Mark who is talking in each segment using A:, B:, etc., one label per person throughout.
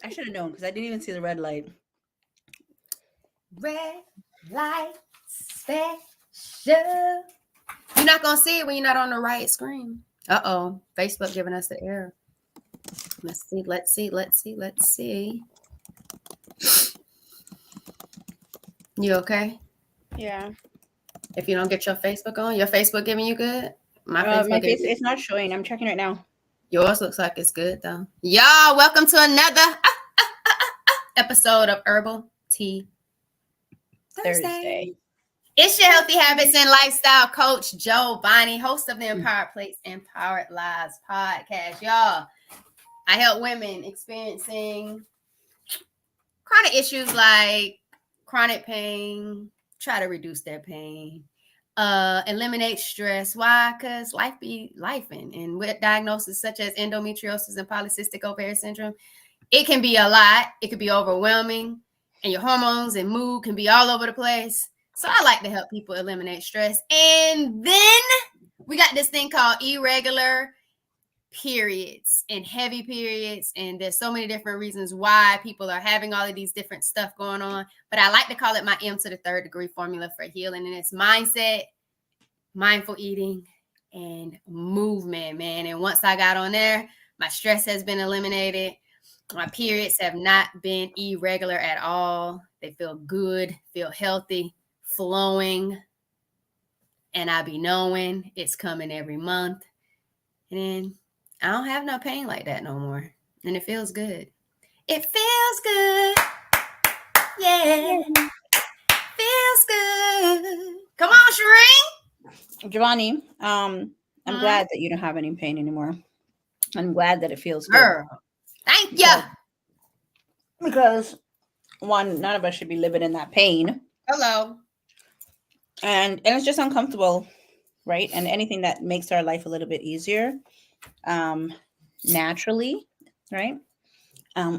A: I should have known because I didn't even see the red light.
B: Red light special. You're not gonna see it when you're not on the right screen. Uh-oh. Facebook giving us the error. Let's see. You okay?
C: Yeah.
B: If you don't get your Facebook on, your Facebook giving you good?
A: My face, it's not showing. I'm checking right now.
B: Yours looks like it's good though. Y'all, welcome to another episode of Herbal Tea Thursday. It's your Healthy Habits and Lifestyle Coach, Giovanni, host of the Empowered Plates, Empowered Lives podcast. Y'all, I help women experiencing chronic issues like chronic pain, try to reduce their pain, eliminate stress. Why? Because life be lifing. And with diagnoses such as endometriosis and polycystic ovarian syndrome, it can be a lot. It could be overwhelming. And your hormones and mood can be all over the place. So I like to help people eliminate stress. And then we got this thing called irregular periods and heavy periods. And there's so many different reasons why people are having all of these different stuff going on. But I like to call it my M to the third degree formula for healing. And it's mindset, mindful eating, and movement, man. And once I got on there, my stress has been eliminated. My periods have not been irregular at all. They feel good, feel healthy, flowing. And I be knowing it's coming every month. And then I don't have no pain like that no more. And it feels good. It feels good. Yeah. Feels good. Come on, Shereen.
A: Giovanni, I'm glad that you don't have any pain anymore. I'm glad that it feels good.
B: Girl. Thank you.
A: Because one, none of us should be living in that pain.
B: Hello.
A: And it's just uncomfortable, right? And anything that makes our life a little bit easier, naturally, right?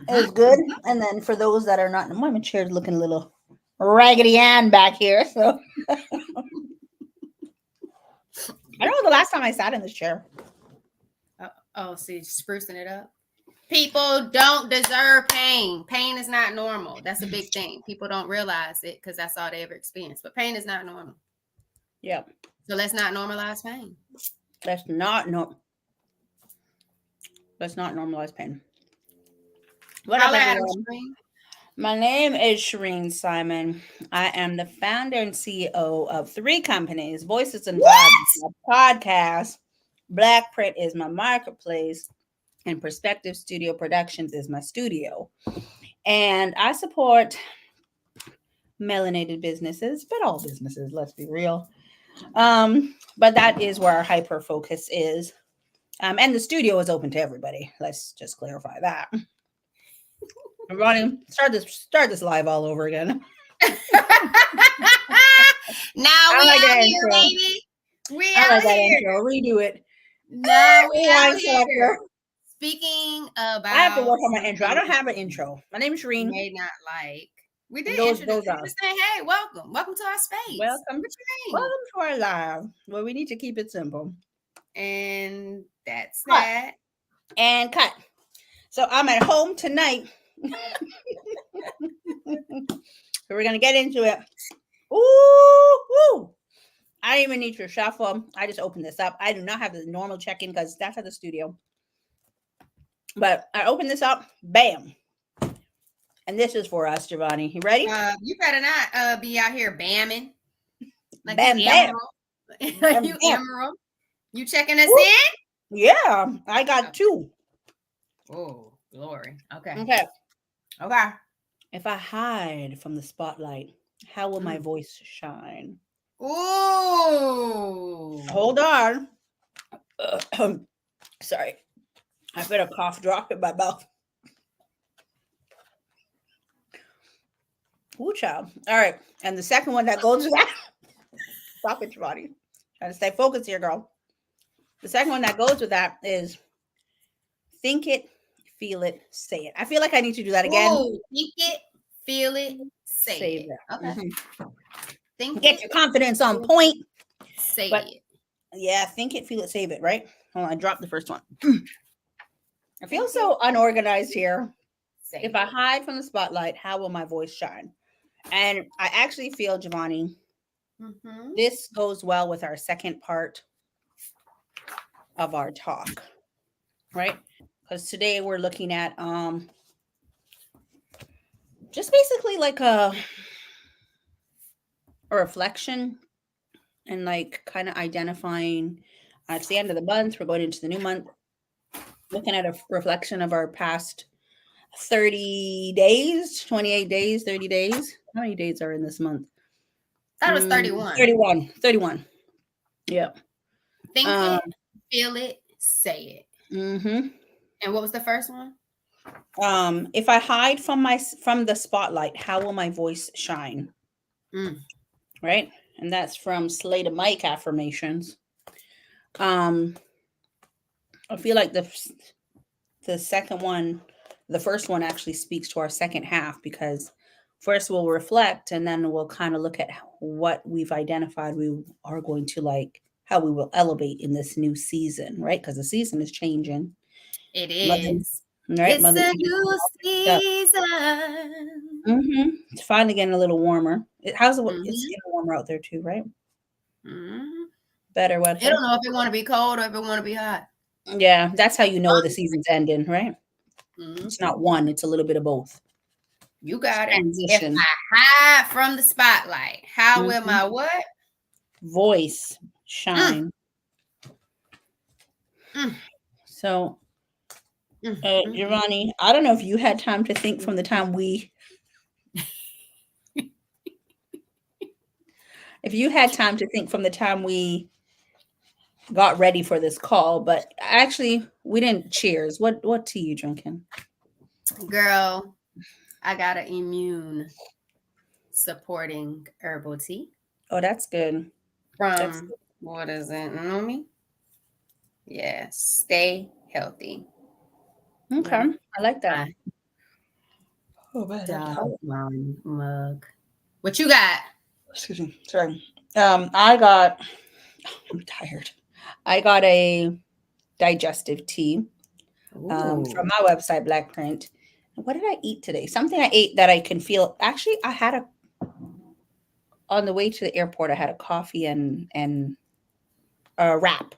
A: Is good. And then for those that are not, my chair's looking a little Raggedy Ann back here. So I don't know the last time I sat in this chair.
B: See, sprucing it up. People don't deserve pain. Pain is not normal. That's a big thing. People don't realize it because that's all they ever experience. But pain is not normal.
A: Yeah.
B: So let's not normalize pain.
A: Let's not normalize pain. What up, everyone? My name is Shereen Simon. I am the founder and CEO of 3 companies, Voices and Vibes, my podcast, Black Print is my marketplace, and Perspective Studio Productions is my studio. And I support melanated businesses, but all businesses, let's be real. But that is where our hyper focus is. And the studio is open to everybody. Let's just clarify that. Ronnie, start this live all over again.
B: Now we out here, baby. We out here.
A: Redo it.
B: No, we out here. Speaking about,
A: I have to work on my intro. I don't have an intro. My name is Shereen.
B: May not like. We did introduce. Just say, hey, welcome to our space.
A: Welcome.
B: What you mean?
A: Welcome to our live. Well, we need to keep it simple.
B: And that's that.
A: And cut. So I'm at home tonight. So we're gonna get into it. Ooh. I didn't even need to shuffle. I just opened this up. I do not have the normal check-in because that's at the studio. But I opened this up. Bam. And this is for us, Giovanni. You ready?
B: You better not be out here bamming. Like
A: bam, bam.
B: You Emerald. You checking us in?
A: Yeah, I got 2.
B: Oh, glory. Okay.
A: If I hide from the spotlight, how will my voice shine?
B: Ooh.
A: Hold on. Sorry. I felt a cough drop in my mouth. Ooh, child. All right. And the second one that goes with that. Stop it, Giovanni. Trying to stay focused here, girl. The second one that goes with that is think it, feel it, say it. I feel like I need to do that again.
B: Ooh, think it, feel it, say it. Okay.
A: Think Get your confidence on point.
B: Say it.
A: Yeah, think it, feel it, save it, right? Hold on, I dropped the first one. I feel so unorganized here.
B: Say
A: If I hide from the spotlight, how will my voice shine? And I actually feel, Giovanni, this goes well with our second part of our talk, right? Because today we're looking at just basically like a reflection and like kind of identifying it's the end of the month, we're going into the new month, looking at a reflection of our past 30 days, 28 days, 30 days. How many days are in this month?
B: That was 31.
A: 31. Yeah.
B: Think it, feel it, say it.
A: Mm-hmm.
B: And what was the first one?
A: If I hide from the spotlight, how will my voice shine? Right? And that's from Slay to Mike affirmations. I feel like the second one, the first one actually speaks to our second half, because first we'll reflect and then we'll kind of look at what we've identified we are going to like, how we will elevate in this new season, right? Because the season is changing.
B: It is.
A: Right?
B: It's a new season.
A: Mm-hmm. It's finally getting a little warmer. It's getting warmer out there too, right? Better weather.
B: I don't know if it want to be cold or if it want to be hot.
A: Yeah, that's how you know the season's ending, right? It's not one, it's a little bit of both.
B: You got it. If I hide from the spotlight, how will my what?
A: Voice shine. So, Giovanni, I don't know if you had time to think from the time we got ready for this call, but actually we didn't cheers. What tea you drinking?
B: Girl, I got an immune supporting herbal tea.
A: Oh, that's good.
B: What is it? Know me? Yeah, stay healthy.
A: Okay, I like that.
B: Mug. What you got?
A: Excuse me. Sorry. I'm tired. I got a digestive tea from my website, Black Print. What did I eat today? Something I ate that I can feel. Actually, on the way to the airport, I had a coffee and a wrap.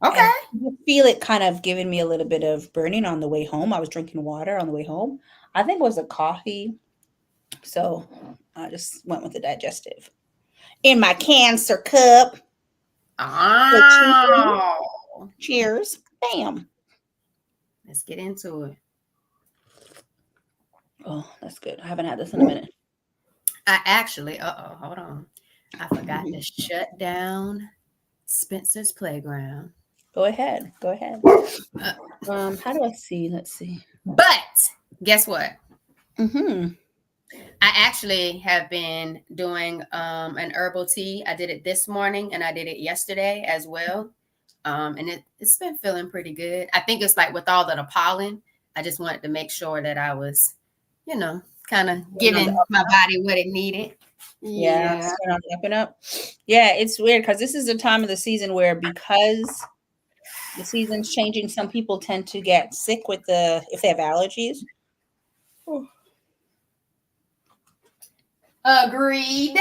B: Okay.
A: And you feel it kind of giving me a little bit of burning on the way home. I was drinking water on the way home. I think it was a coffee. So I just went with the digestive. In my cancer cup.
B: Oh.
A: Cheers. Bam.
B: Let's get into it.
A: Oh, that's good. I haven't had this in a minute.
B: I actually, hold on. I forgot to shut down Spencer's Playground.
A: Go ahead. How do I see? Let's see.
B: But guess what?
A: I
B: actually have been doing an herbal tea. I did it this morning and I did it yesterday as well. And it's been feeling pretty good. I think it's like with all of the pollen, I just wanted to make sure that I was, kind of giving my body what it needed.
A: Yeah. Up and up. Yeah, it's weird because this is the time of the season where, because the season's changing, some people tend to get sick if they have allergies.
B: Agreed.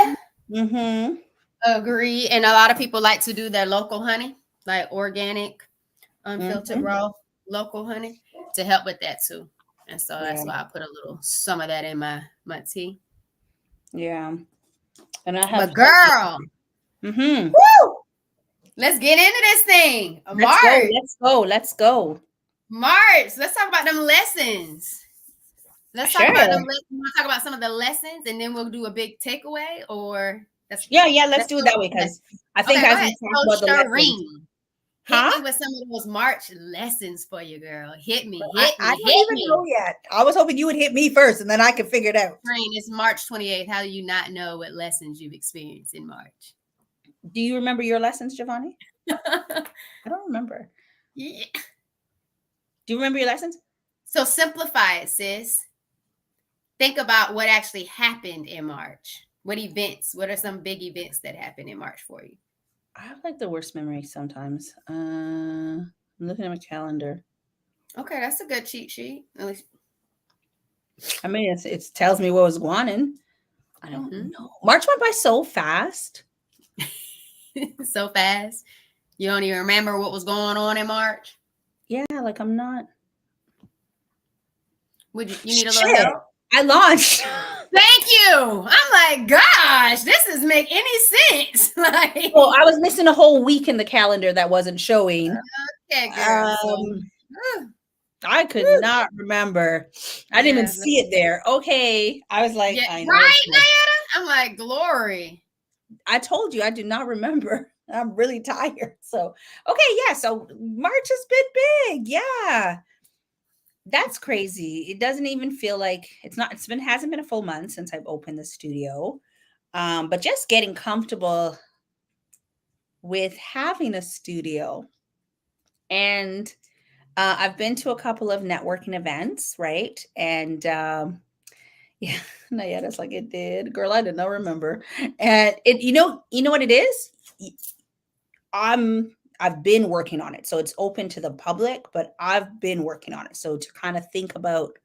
B: Agreed. And a lot of people like to do their local honey, like organic, unfiltered, raw, local honey, to help with that too. And so that's why I put some of that in my tea.
A: Yeah. And I have.
B: But girl. Woo! Let's get into this thing.
A: Let's go.
B: March. Let's talk about them lessons. Let's talk about them. We'll talk about some of the lessons, and then we'll do a big takeaway. Or
A: let's do it that way, because I think as we talk about the lessons.
B: Hit me with some of those March lessons for you, girl. Hit me.
A: I don't even know yet. I was hoping you would hit me first, and then I could figure it out.
B: It's March 28th. How do you not know what lessons you've experienced in March?
A: Do you remember your lessons, Giovanni? I don't remember.
B: Yeah.
A: Do you remember your lessons?
B: So simplify it, sis. Think about what actually happened in March. What are some big events that happened in March for you?
A: I have like the worst memory sometimes. I'm looking at my calendar.
B: Okay, that's a good cheat sheet. At least.
A: I mean, it tells me what was going on. I don't know. March went by so fast.
B: So fast. You don't even remember what was going on in March?
A: Yeah, like I'm not.
B: Would you need a
A: Shit.
B: little help?
A: I launched.
B: Thank you. I'm like, gosh, this doesn't make any sense. Like,
A: well, I was missing a whole week in the calendar that wasn't showing.
B: Okay, girl.
A: I could not remember. I didn't even see it there. Okay. I was like, I know.
B: Right, Nayetta? I'm like, glory.
A: I told you I do not remember. I'm really tired. So, okay. Yeah. So March has been big. Yeah. That's crazy. It doesn't even feel like hasn't been a full month since I've opened the studio. But just getting comfortable with having a studio. And I've been to a couple of networking events, right? And yeah, Nayetta's like it did. Girl, I did not remember. And you know what it is? I've been working on it. So it's open to the public, but I've been working on it. So to kind of think about,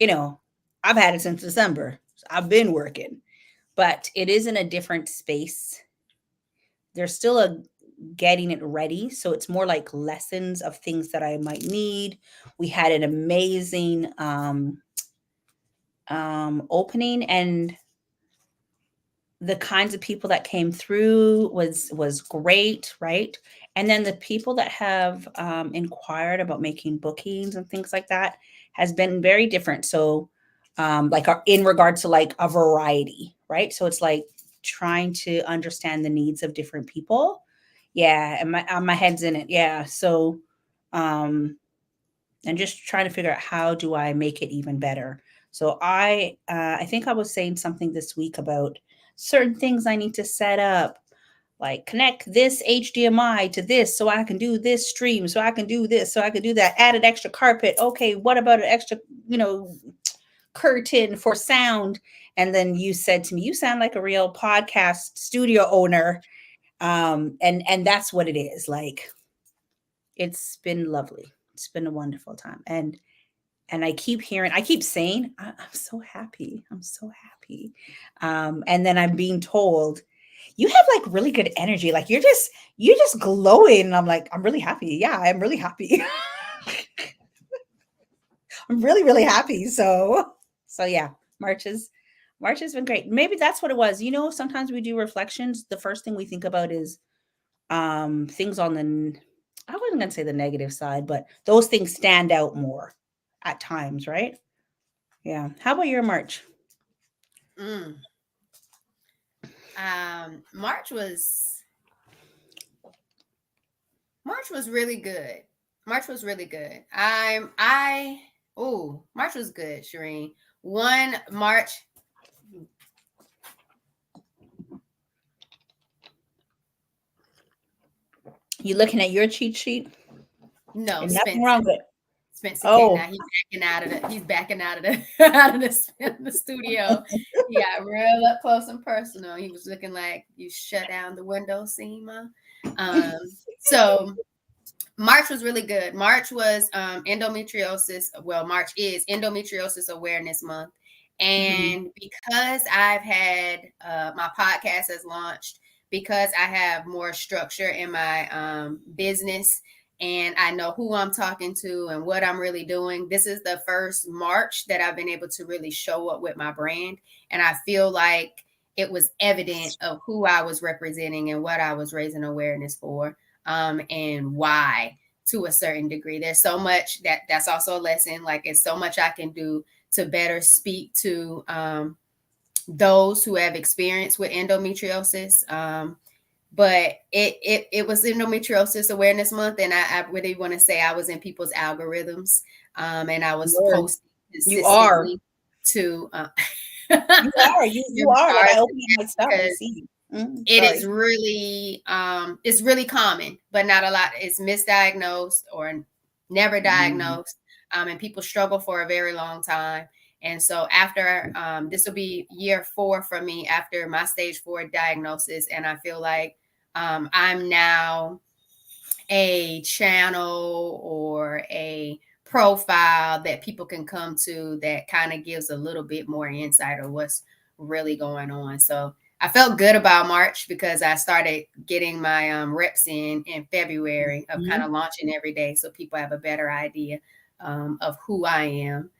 A: I've had it since December. So I've been working, but it is in a different space. There's still a getting it ready. So it's more like lessons of things that I might need. We had an amazing opening, and the kinds of people that came through was great, right? And then the people that have inquired about making bookings and things like that has been very different. So like in regards to like a variety, right? So it's like trying to understand the needs of different people. Yeah, and my head's in it. Yeah. So and just trying to figure out how do I make it even better. So I think I was saying something this week about certain things I need to set up, like connect this HDMI to this so I can do this stream, so I can do this, so I can do that, add an extra carpet. Okay, what about an extra, curtain for sound? And then you said to me, you sound like a real podcast studio owner. And that's what it is. Like, it's been lovely. It's been a wonderful time. And I keep saying, I'm so happy. I'm so happy. And then I'm being told, you have like really good energy. Like you're just glowing. And I'm like, I'm really happy. Yeah, I'm really happy. I'm really, really happy. So yeah, March has been great. Maybe that's what it was. Sometimes we do reflections. The first thing we think about is things on I wasn't going to say the negative side, but those things stand out more at times, right? Yeah. How about your March?
B: March was really good. March was really good. March was good, Shireen. March.
A: You looking at your cheat sheet?
B: No,
A: and nothing wrong with it.
B: Spencer came now. He's backing out of the studio. He got real up close and personal. He was looking like you shut down the window, Seema. So March was really good. March was endometriosis. Well, March is endometriosis awareness month. And because I've had my podcast has launched, because I have more structure in my business, and I know who I'm talking to and what I'm really doing, this is the first March that I've been able to really show up with my brand. And I feel like it was evident of who I was representing and what I was raising awareness for, and why, to a certain degree. There's so much that's also a lesson. Like, it's so much I can do to better speak to those who have experience with endometriosis. But it was endometriosis awareness month, and I really want to say I was in people's algorithms, and I was posting consistently to.
A: You are. Like, I open up my stuff and see.
B: It is really it's really common, but not a lot. It's misdiagnosed or never diagnosed, and people struggle for a very long time. And so after this will be year 4 for me after my stage 4 diagnosis, and I feel like I'm now a channel or a profile that people can come to that kind of gives a little bit more insight of what's really going on. So I felt good about March because I started getting my reps in February of kind of launching every day, so people have a better idea of who I am.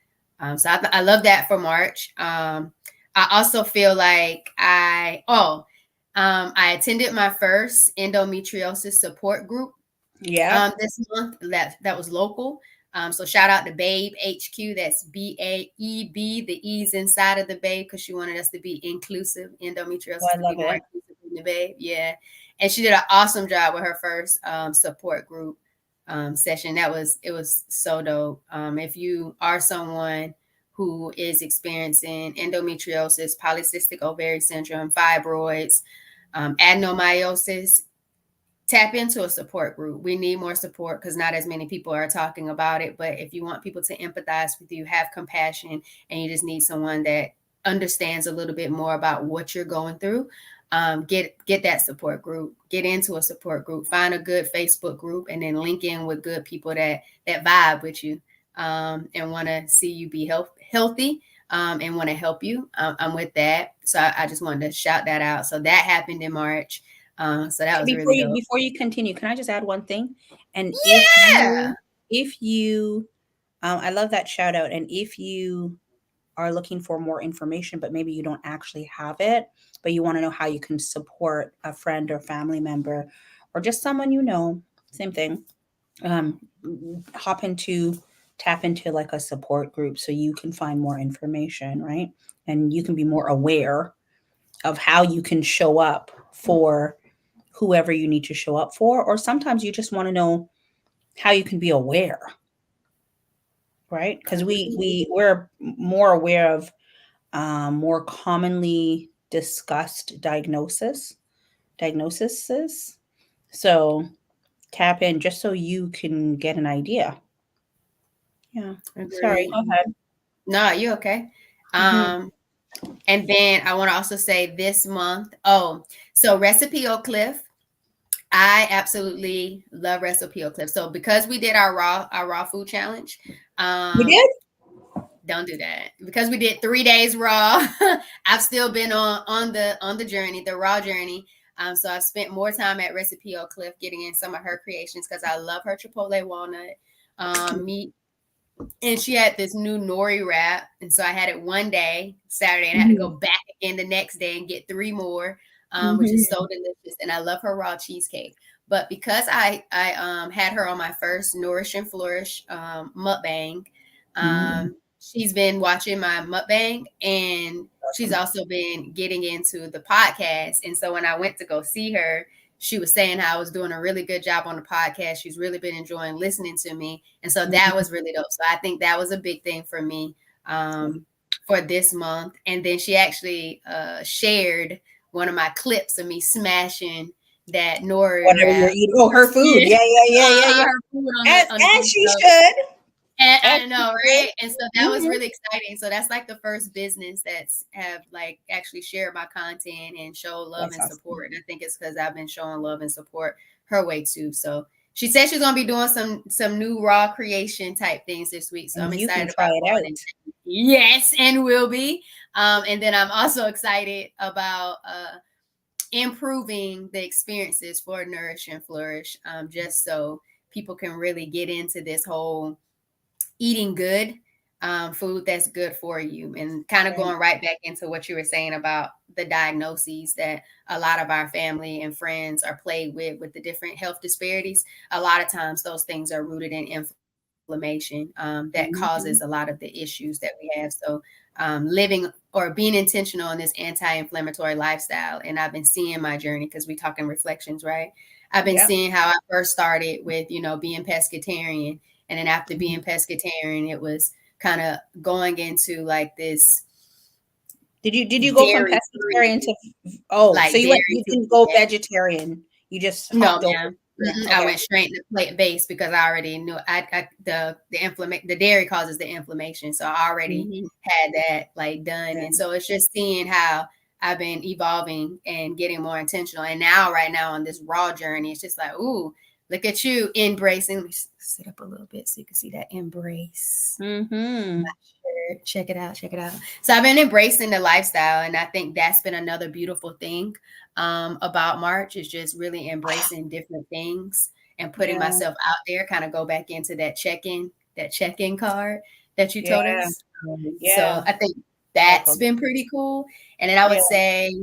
B: So I love that for March. I also feel like I attended my first endometriosis support group.
A: Yeah.
B: This month that was local. So shout out to Babe HQ. That's BAEB. The E's inside of the Babe because she wanted us to be inclusive. Endometriosis
A: I
B: to be
A: love
B: more
A: it.
B: inclusive in the Babe. Yeah, and she did an awesome job with her first support group session. It was so dope. If you are someone who is experiencing endometriosis, polycystic ovary syndrome, fibroids, adenomyosis, tap into a support group. We need more support because not as many people are talking about it. But if you want people to empathize with you, have compassion, and you just need someone that understands a little bit more about what you're going through, get that support group. Get into a support group. Find a good Facebook group, and then link in with good people that vibe with you and want to see you be healthy. And want to help you. I'm with that. So I just wanted to shout that out. So that happened in March. So that was really dope.
A: Before you continue, can I just add one thing? And
B: Yeah.
A: if you, I love that shout out. And if you are looking for more information, but maybe you don't actually have it, but you want to know how you can support a friend or family member, or just someone you know, same thing. Um, tap into like a support group so you can find more information, right? And you can be more aware of how you can show up for whoever you need to show up for, or sometimes you just want to know how you can be aware, right? Because we're more aware of more commonly discussed diagnoses. So tap in just so you can get an idea. Yeah. Sorry,
B: Agreed.
A: go ahead.
B: No, you okay.
A: Mm-hmm.
B: And then I want to also say this month. Oh, so Recipe Oak Cliff. I absolutely love Recipe Oak Cliff. So because we did our raw food challenge,
A: We did.
B: don't do that. Because we did 3 days raw, I've still been on the journey, the raw journey. So I've spent more time at Recipe Oak Cliff getting in some of her creations because I love her chipotle walnut meat. And she had this new nori wrap. And so I had it one day, Saturday, and I had to go back again the next day and get 3 more, which is so delicious. And I love her raw cheesecake. But because I had her on my first Nourish and Flourish mukbang, she's been watching my mukbang, and she's also been getting into the podcast. And so when I went to go see her, she was saying how I was doing a really good job on the podcast. She's really been enjoying listening to me. And so that was really dope. So I think that was a big thing for me for this month. And then she actually shared one of my clips of me smashing that nori
A: Whatever you're
B: wrap.
A: eating. Oh, her food. Yeah.
B: Her food
A: As she
B: video.
A: should.
B: And
A: As
B: I know,
A: she
B: right? And so that was
A: should.
B: really exciting. So that's like the first business that's have like actually shared my content and show love
A: That's
B: and
A: awesome.
B: support. And I think it's because I've been showing love and support her way too. So she said she's gonna be doing some new raw creation type things this week. So
A: And
B: I'm
A: you can
B: excited
A: try
B: about
A: it
B: going
A: out.
B: into yes, and will be. And then I'm also excited about improving the experiences for Nourish and Flourish, just so people can really get into this whole eating good food that's good for you, and kind of going right back into what you were saying about the diagnoses that a lot of our family and friends are plagued with the different health disparities. A lot of times those things are rooted in inflammation that causes a lot of the issues that we have. So living or being intentional on this anti-inflammatory lifestyle, and I've been seeing my journey because we talking reflections, right? I've been seeing how I first started with being pescatarian, and then after being pescatarian, it was kind of going into like this.
A: Did you go from pescatarian to
B: like
A: so you didn't go vegetarian. You just
B: no,
A: hopped over.
B: ma'am.
A: Okay.
B: I went straight to plant-based because I already knew the dairy causes the inflammation. So I already had that like done. And so it's just seeing how I've been evolving and getting more intentional. And now right now on this raw journey, it's just like, ooh, Look at you embracing. Let me sit up a little bit so you can see that embrace.
A: Mm-hmm.
B: Check it out. Check it out. So I've been embracing the lifestyle, and I think that's been another beautiful thing about March is just really embracing different things and putting
A: Yeah.
B: myself out there. Kind of go back into that check-in card that you told
A: Yeah.
B: us. So
A: Yeah.
B: I think
A: I
B: that's
A: call
B: been pretty cool. And then I would
A: Yeah.
B: say,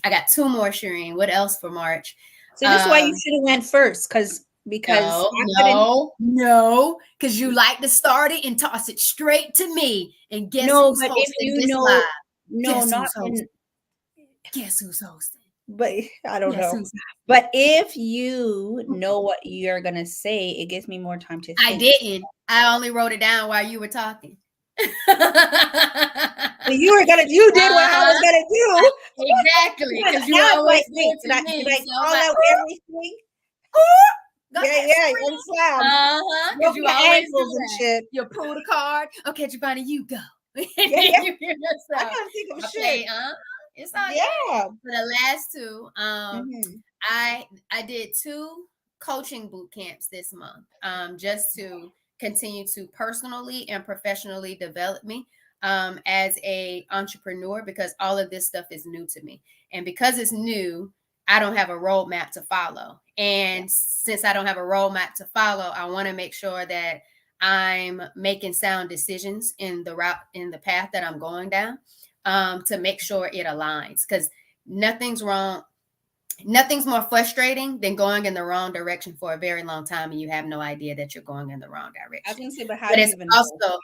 B: I got two more, Shireen. What else for March?
A: So this is why you should have went first, because I couldn't.
B: No, because you like to start it and toss it straight to me. And guess
A: No,
B: who's
A: but if
B: hosting
A: you
B: this
A: know,
B: live?
A: no,
B: Guess
A: not
B: who's hosting?
A: in.
B: Guess who's hosting?
A: But I don't
B: Guess
A: know.
B: who's
A: But if you know what you're gonna say, it gives me more time to
B: I
A: think.
B: didn't. I only wrote it down while you were talking.
A: You did what I was gonna do.
B: Exactly,
A: Because
B: because you
A: now it's
B: always
A: like,
B: do
A: wait,
B: it
A: did
B: to
A: did
B: me.
A: I
B: So I'm
A: call
B: like,
A: out everything?
B: go
A: Yeah,
B: ahead,
A: yeah,
B: Sabrina.
A: and slam.
B: Because
A: Broke
B: you
A: my
B: always do
A: ankles and
B: that.
A: shit.
B: You pull the card. Okay, Giovanni, you go. And
A: Yeah,
B: then
A: yeah.
B: you hear
A: I
B: yourself.
A: can't think of
B: Okay,
A: shit.
B: it's all good.
A: Yeah.
B: For the last two,
A: Mhm.
B: I did 2 coaching boot camps this month, just to continue to personally and professionally develop me as a entrepreneur, because all of this stuff is new to me, and because it's new, I don't have a roadmap to follow. And since I don't have a roadmap to follow, I want to make sure that I'm making sound decisions in the path that I'm going down, to make sure it aligns, because nothing's wrong. Nothing's more frustrating than going in the wrong direction for a very long time and you have no idea that you're going in the wrong
A: I was
B: direction.
A: gonna say, but how
B: But
A: do you
B: it's
A: even know?
B: also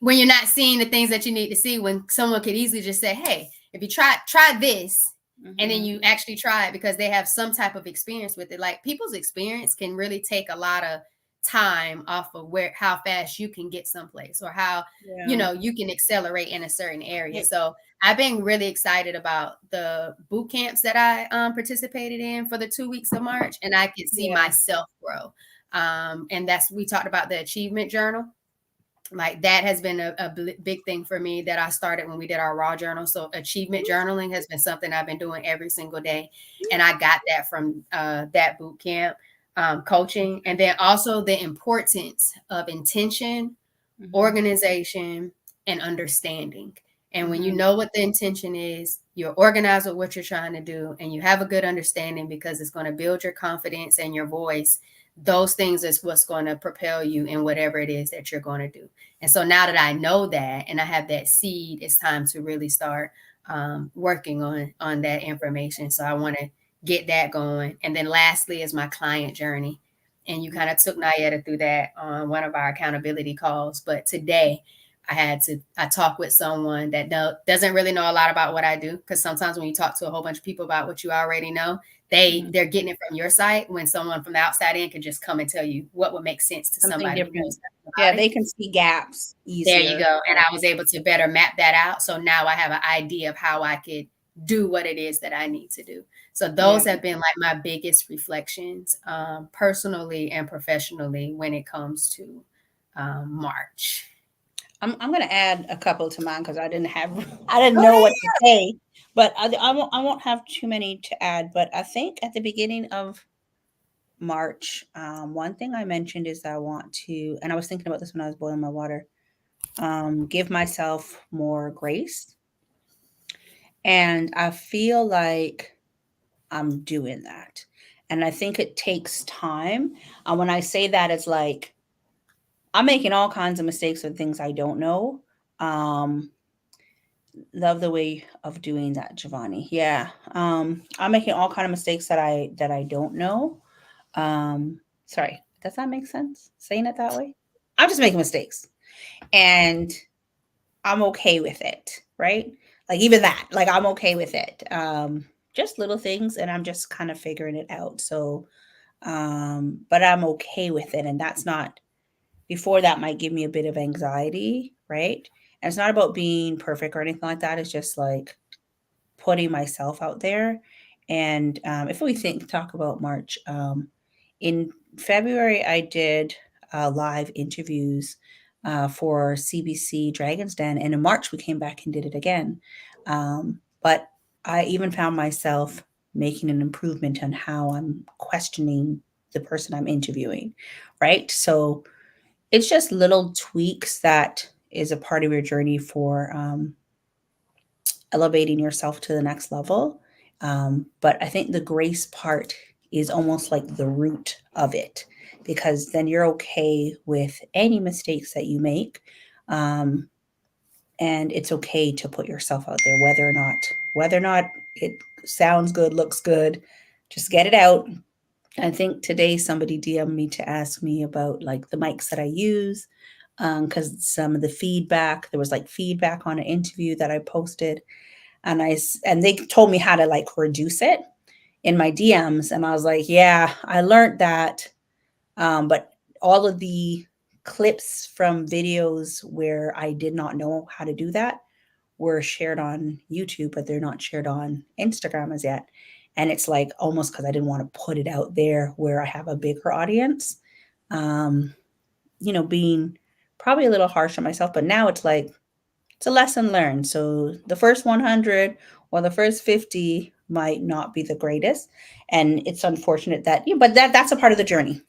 B: when you're not seeing the things that you need to see, when someone could easily just say, hey, if you try this, and then you actually try it, because they have some type of experience with it. Like, people's experience can really take a lot of time off of how fast you can get someplace, or how you can accelerate in a certain area. So I've been really excited about the boot camps that I participated in for the 2 weeks of March, and I could see myself grow. And we talked about the achievement journal. Like, that has been a big thing for me that I started when we did our raw journal. So achievement journaling has been something I've been doing every single day. And I got that from that boot camp coaching. And then also the importance of intention, organization, and understanding. And when you know what the intention is, you're organized with what you're trying to do, and you have a good understanding, because it's going to build your confidence and your voice. Those things is what's going to propel you in whatever it is that you're going to do. And so now that I know that and I have that seed, it's time to really start working on that information. So I want to get that going. And then lastly is my client journey. And you kind of took Nayetta through that on one of our accountability calls. But today I talk with someone that doesn't really know a lot about what I do. Because sometimes when you talk to a whole bunch of people about what you already know, they're getting it from your site, when someone from the outside in can just come and tell you what would make sense to
A: Something
B: somebody.
A: different. Yeah, they can see gaps easier.
B: There you go. And I was able to better map that out. So now I have an idea of how I could do what it is that I need to do. So those have been like my biggest reflections, personally and professionally, when it comes to March.
A: I'm gonna add a couple to mine because I didn't know what to say, but I won't have too many to add. But I think at the beginning of March, one thing I mentioned is that I want to, and I was thinking about this when I was boiling my water, give myself more grace, and I feel like I'm doing that, and I think it takes time. When I say that, it's like I'm making all kinds of mistakes with things I don't know. Um, Love the way of doing that, Giovanni. Yeah. I'm making all kind of mistakes that I don't know. Sorry, does that make sense? Saying it that way? I'm just making mistakes. And I'm okay with it, right? Like, even that, like, I'm okay with it. Just little things, and I'm just kind of figuring it out. So but I'm okay with it. And that's not, before that might give me a bit of anxiety, right? And it's not about being perfect or anything like that. It's just like putting myself out there. And if we talk about March, in February, I did live interviews for CBC Dragon's Den. And in March, we came back and did it again. But I even found myself making an improvement on how I'm questioning the person I'm interviewing, right? So it's just little tweaks that is a part of your journey for elevating yourself to the next level. But I think the grace part is almost like the root of it, because then you're okay with any mistakes that you make. Um, and it's okay to put yourself out there, whether or not it sounds good, looks good, just get it out. I think today somebody DM'd me to ask me about like the mics that I use, because some of the feedback, there was like feedback on an interview that I posted, and they told me how to like reduce it in my DMs, and I was like, yeah, I learned that, but all of the clips from videos where I did not know how to do that were shared on YouTube, but they're not shared on Instagram as yet. And it's like almost because I didn't want to put it out there where I have a bigger audience, um, being probably a little harsh on myself. But now it's like, it's a lesson learned. So the first 100 or the first 50 might not be the greatest. And it's unfortunate that, but that's a part of the journey.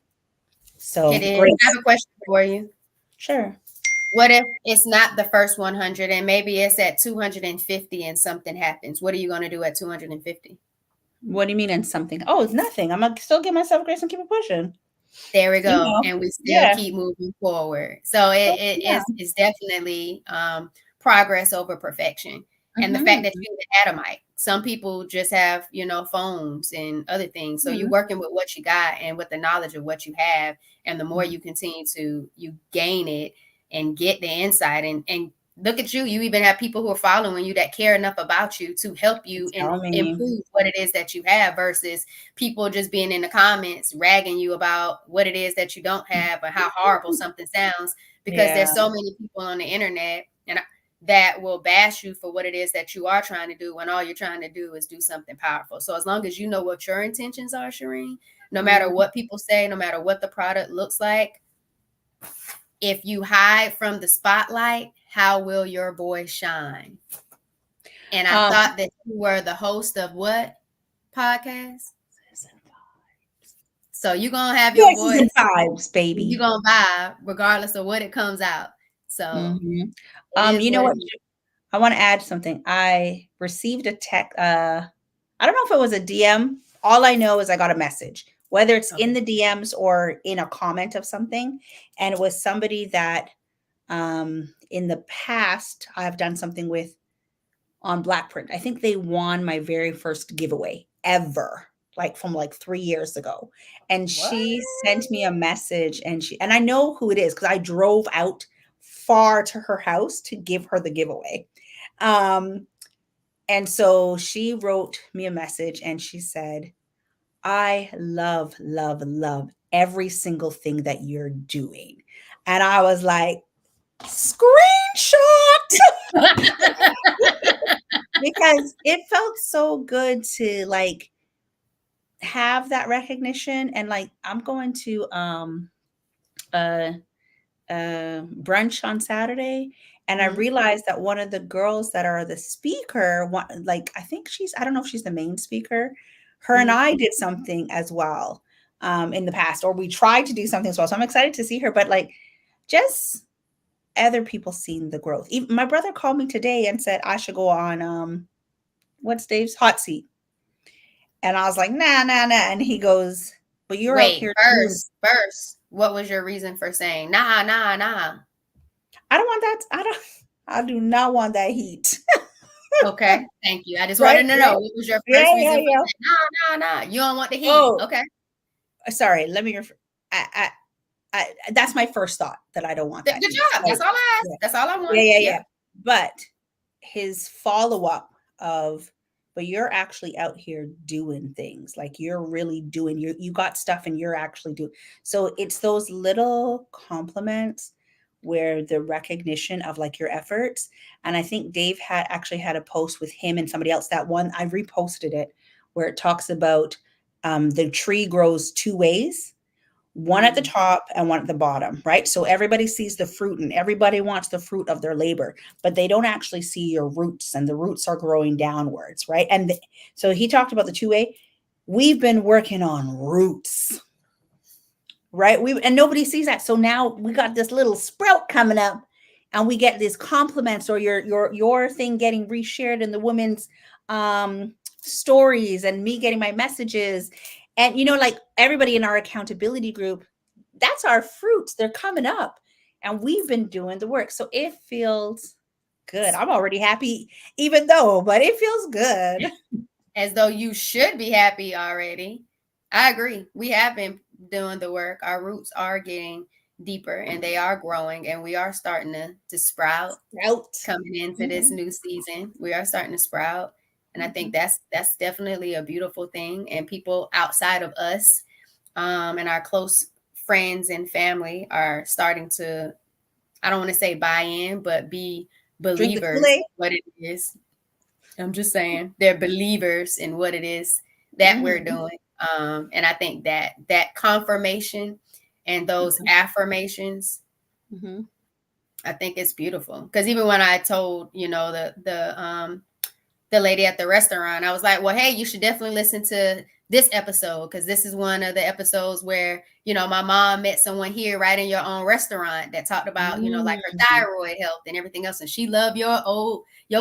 A: So
B: It is.
A: great.
B: I have a question for you.
A: Sure.
B: What if it's not the first 100 and maybe it's at 250 and something happens? What are you going to do at 250?
A: What do you mean, and something? Oh, it's nothing. I'm going to still give myself grace and keep it pushing.
B: There we go. And we still
A: Yeah.
B: keep moving forward. So it's definitely progress over perfection. And the fact that you even had a mic. Some people just have, phones and other things. So you're working with what you got and with the knowledge of what you have. And the more you continue to you gain it and get the insight and look at you. You even have people who are following you that care enough about you to help you improve what it is that you have, versus people just being in the comments ragging you about what it is that you don't have or how horrible something sounds, because there's so many people on the internet and that will bash you for what it is that you are trying to do when all you're trying to do is do something powerful. So as long as you know what your intentions are, Shireen, no matter what people say, no matter what the product looks like, if you hide from the spotlight, how will your voice shine? And I thought that you were the host of what podcast? So you're going to have your voice.
A: Vibes, baby.
B: You're going to vibe regardless of what it comes out. So,
A: you know what? I want to add something. I received a text. I don't know if it was a DM. All I know is I got a message, whether it's in the DMs or in a comment of something. And it was somebody that in the past I've done something with on Blackprint. I think they won my very first giveaway ever, like from like 3 years ago. And she sent me a message, and I know who it is because I drove out far to her house to give her the giveaway. And so she wrote me a message and she said, I love, love, love every single thing that you're doing. And I was like, screenshot. Because it felt so good to like have that recognition. And like, I'm going to brunch on Saturday, and I realized that one of the girls that are the speaker, like I think I don't know if she's the main speaker, her and I did something as well in the past, or we tried to do something as well. So I'm excited to see her, but like just other people seeing the growth. Even my brother called me today and said I should go on what's Dave's hot seat. And I was like, nah. And he goes, but you're out here.
B: First, what was your reason for saying, nah?
A: I don't want that. I do not want that heat.
B: Okay. Thank you. I just wanted to know what was your first reason for saying, nah. You don't want the heat. Okay.
A: Sorry. Let me, that's my first thought, that I don't want that.
B: Good job. That's all I asked. That's all I want.
A: Yeah. But his follow-up of, but you're actually out here doing things, like you're really doing, you got stuff and you're actually doing. So it's those little compliments where the recognition of like your efforts. And I think Dave had a post with him and somebody else, that one, I reposted it, where it talks about the tree grows two ways. one at the top and one at the bottom, right? So everybody sees the fruit and everybody wants the fruit of their labor, but they don't actually see your roots, and the roots are growing downwards, right? And so he talked about the 2A. We've been working on roots, right? And nobody sees that. So now we got this little sprout coming up, and we get these compliments, or your thing getting reshared in the women's stories, and me getting my messages. And like everybody in our accountability group, that's our fruits. They're coming up, and we've been doing the work. So it feels good. I'm already happy, but it feels good.
B: As though you should be happy already. I agree. We have been doing the work. Our roots are getting deeper, and they are growing, and we are starting to sprout. Coming into this new season. We are starting to sprout. And I think that's definitely a beautiful thing. And people outside of us, and our close friends and family are starting to, I don't want to say buy in, but be believers in what it is. I'm just saying they're believers in what it is that we're doing. And I think that confirmation and those affirmations, I think it's beautiful. Because even when I told, the lady at the restaurant, I was like, well, hey, you should definitely listen to this episode, because this is one of the episodes where, my mom met someone here right in your own restaurant that talked about, like her thyroid health and everything else. And she loved your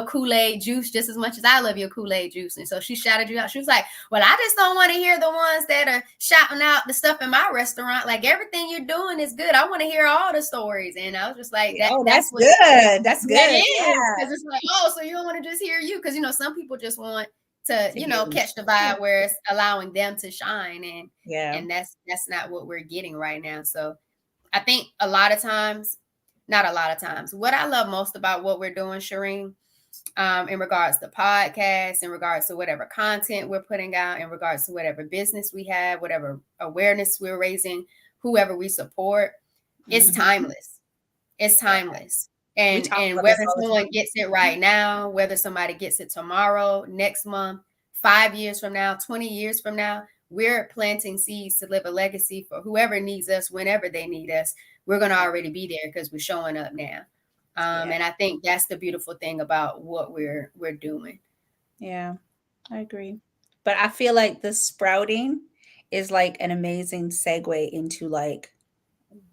B: Kool-Aid juice just as much as I love your Kool-Aid juice. And so she shouted you out. She was like, well, I just don't want to hear the ones that are shouting out the stuff in my restaurant. Like, everything you're doing is good. I want to hear all the stories. And I was just like,
A: that's good. That's good.
B: That is. Because it's like, oh, so you don't want to just hear you. Because, some people just want to catch the vibe where it's allowing them to shine. And that's not what we're getting right now. So I think not a lot of times, what I love most about what we're doing, Shireen, in regards to podcasts, in regards to whatever content we're putting out, in regards to whatever business we have, whatever awareness we're raising, whoever we support, it's timeless. It's timeless. And whether someone gets it right now, whether somebody gets it tomorrow, next month, 5 years from now, 20 years from now, we're planting seeds to live a legacy for whoever needs us, whenever they need us. We're going to already be there because we're showing up now. And I think that's the beautiful thing about what we're doing.
A: Yeah, I agree. But I feel like the sprouting is like an amazing segue into like,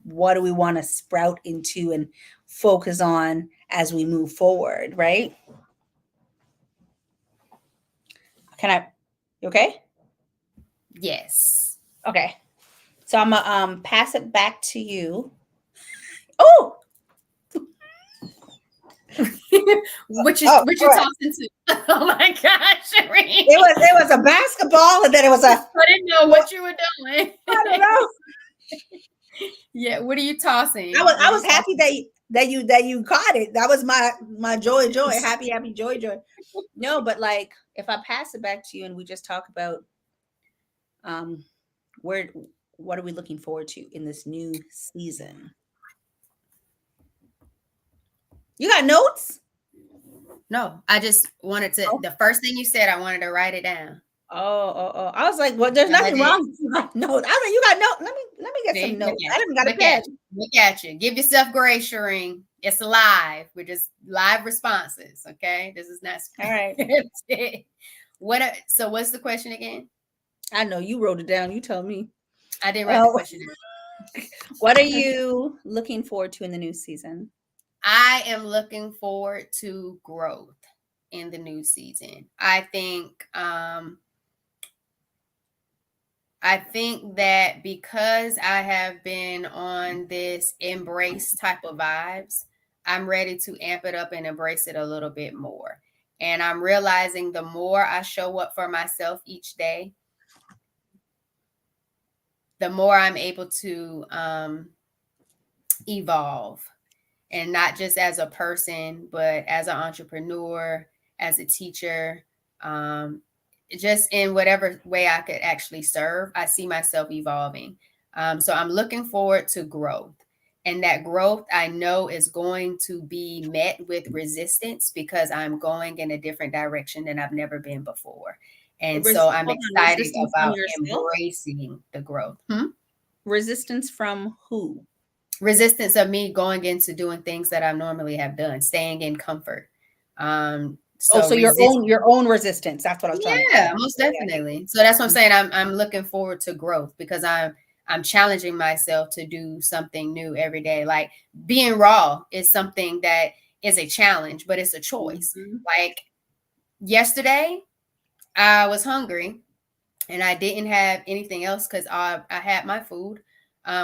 A: what do we want to sprout into and focus on as we move forward, right? You okay?
B: Yes.
A: Okay. So I'm gonna pass it back to you. Oh,
B: what you tossing to? Oh my gosh, Shireen.
A: It was a basketball, and then it was a.
B: I didn't know what you were doing.
A: I don't know.
B: Yeah, what are you tossing?
A: I was happy that you caught it. That was my joy, happy, joy. No, but like, if I pass it back to you and we just talk about what are we looking forward to in this new season? You got notes?
B: No, I just wanted to. The first thing you said, I wanted to write it down.
A: Oh! I was like, well, there's nothing wrong. No, I mean, you got notes. Let me get some notes. I haven't got a pen.
B: Look at you. Give yourself grace, Shireen. It's live. We're just live responses. Okay, this is not
A: all right.
B: So what's the question again?
A: I know you wrote it down. You tell me.
B: I didn't write the question down.
A: What are you looking forward to in the new season?
B: I am looking forward to growth in the new season. I think that because I have been on this embrace type of vibes, I'm ready to amp it up and embrace it a little bit more. And I'm realizing the more I show up for myself each day, the more I'm able to evolve. And not just as a person, but as an entrepreneur, as a teacher, just in whatever way I could actually serve, I see myself evolving. So I'm looking forward to growth. And that growth, I know, is going to be met with resistance because I'm going in a different direction than I've never been before. And so I'm excited about embracing the growth.
A: Resistance from who?
B: Resistance of me going into doing things that I normally have done, staying in comfort.
A: So your own resistance. That's what I was trying to say.
B: Yeah, most definitely. So that's what I'm saying. I'm looking forward to growth because I'm challenging myself to do something new every day. Like being raw is something that is a challenge, but it's a choice.
A: Mm-hmm.
B: Like yesterday, I was hungry and I didn't have anything else because I had my food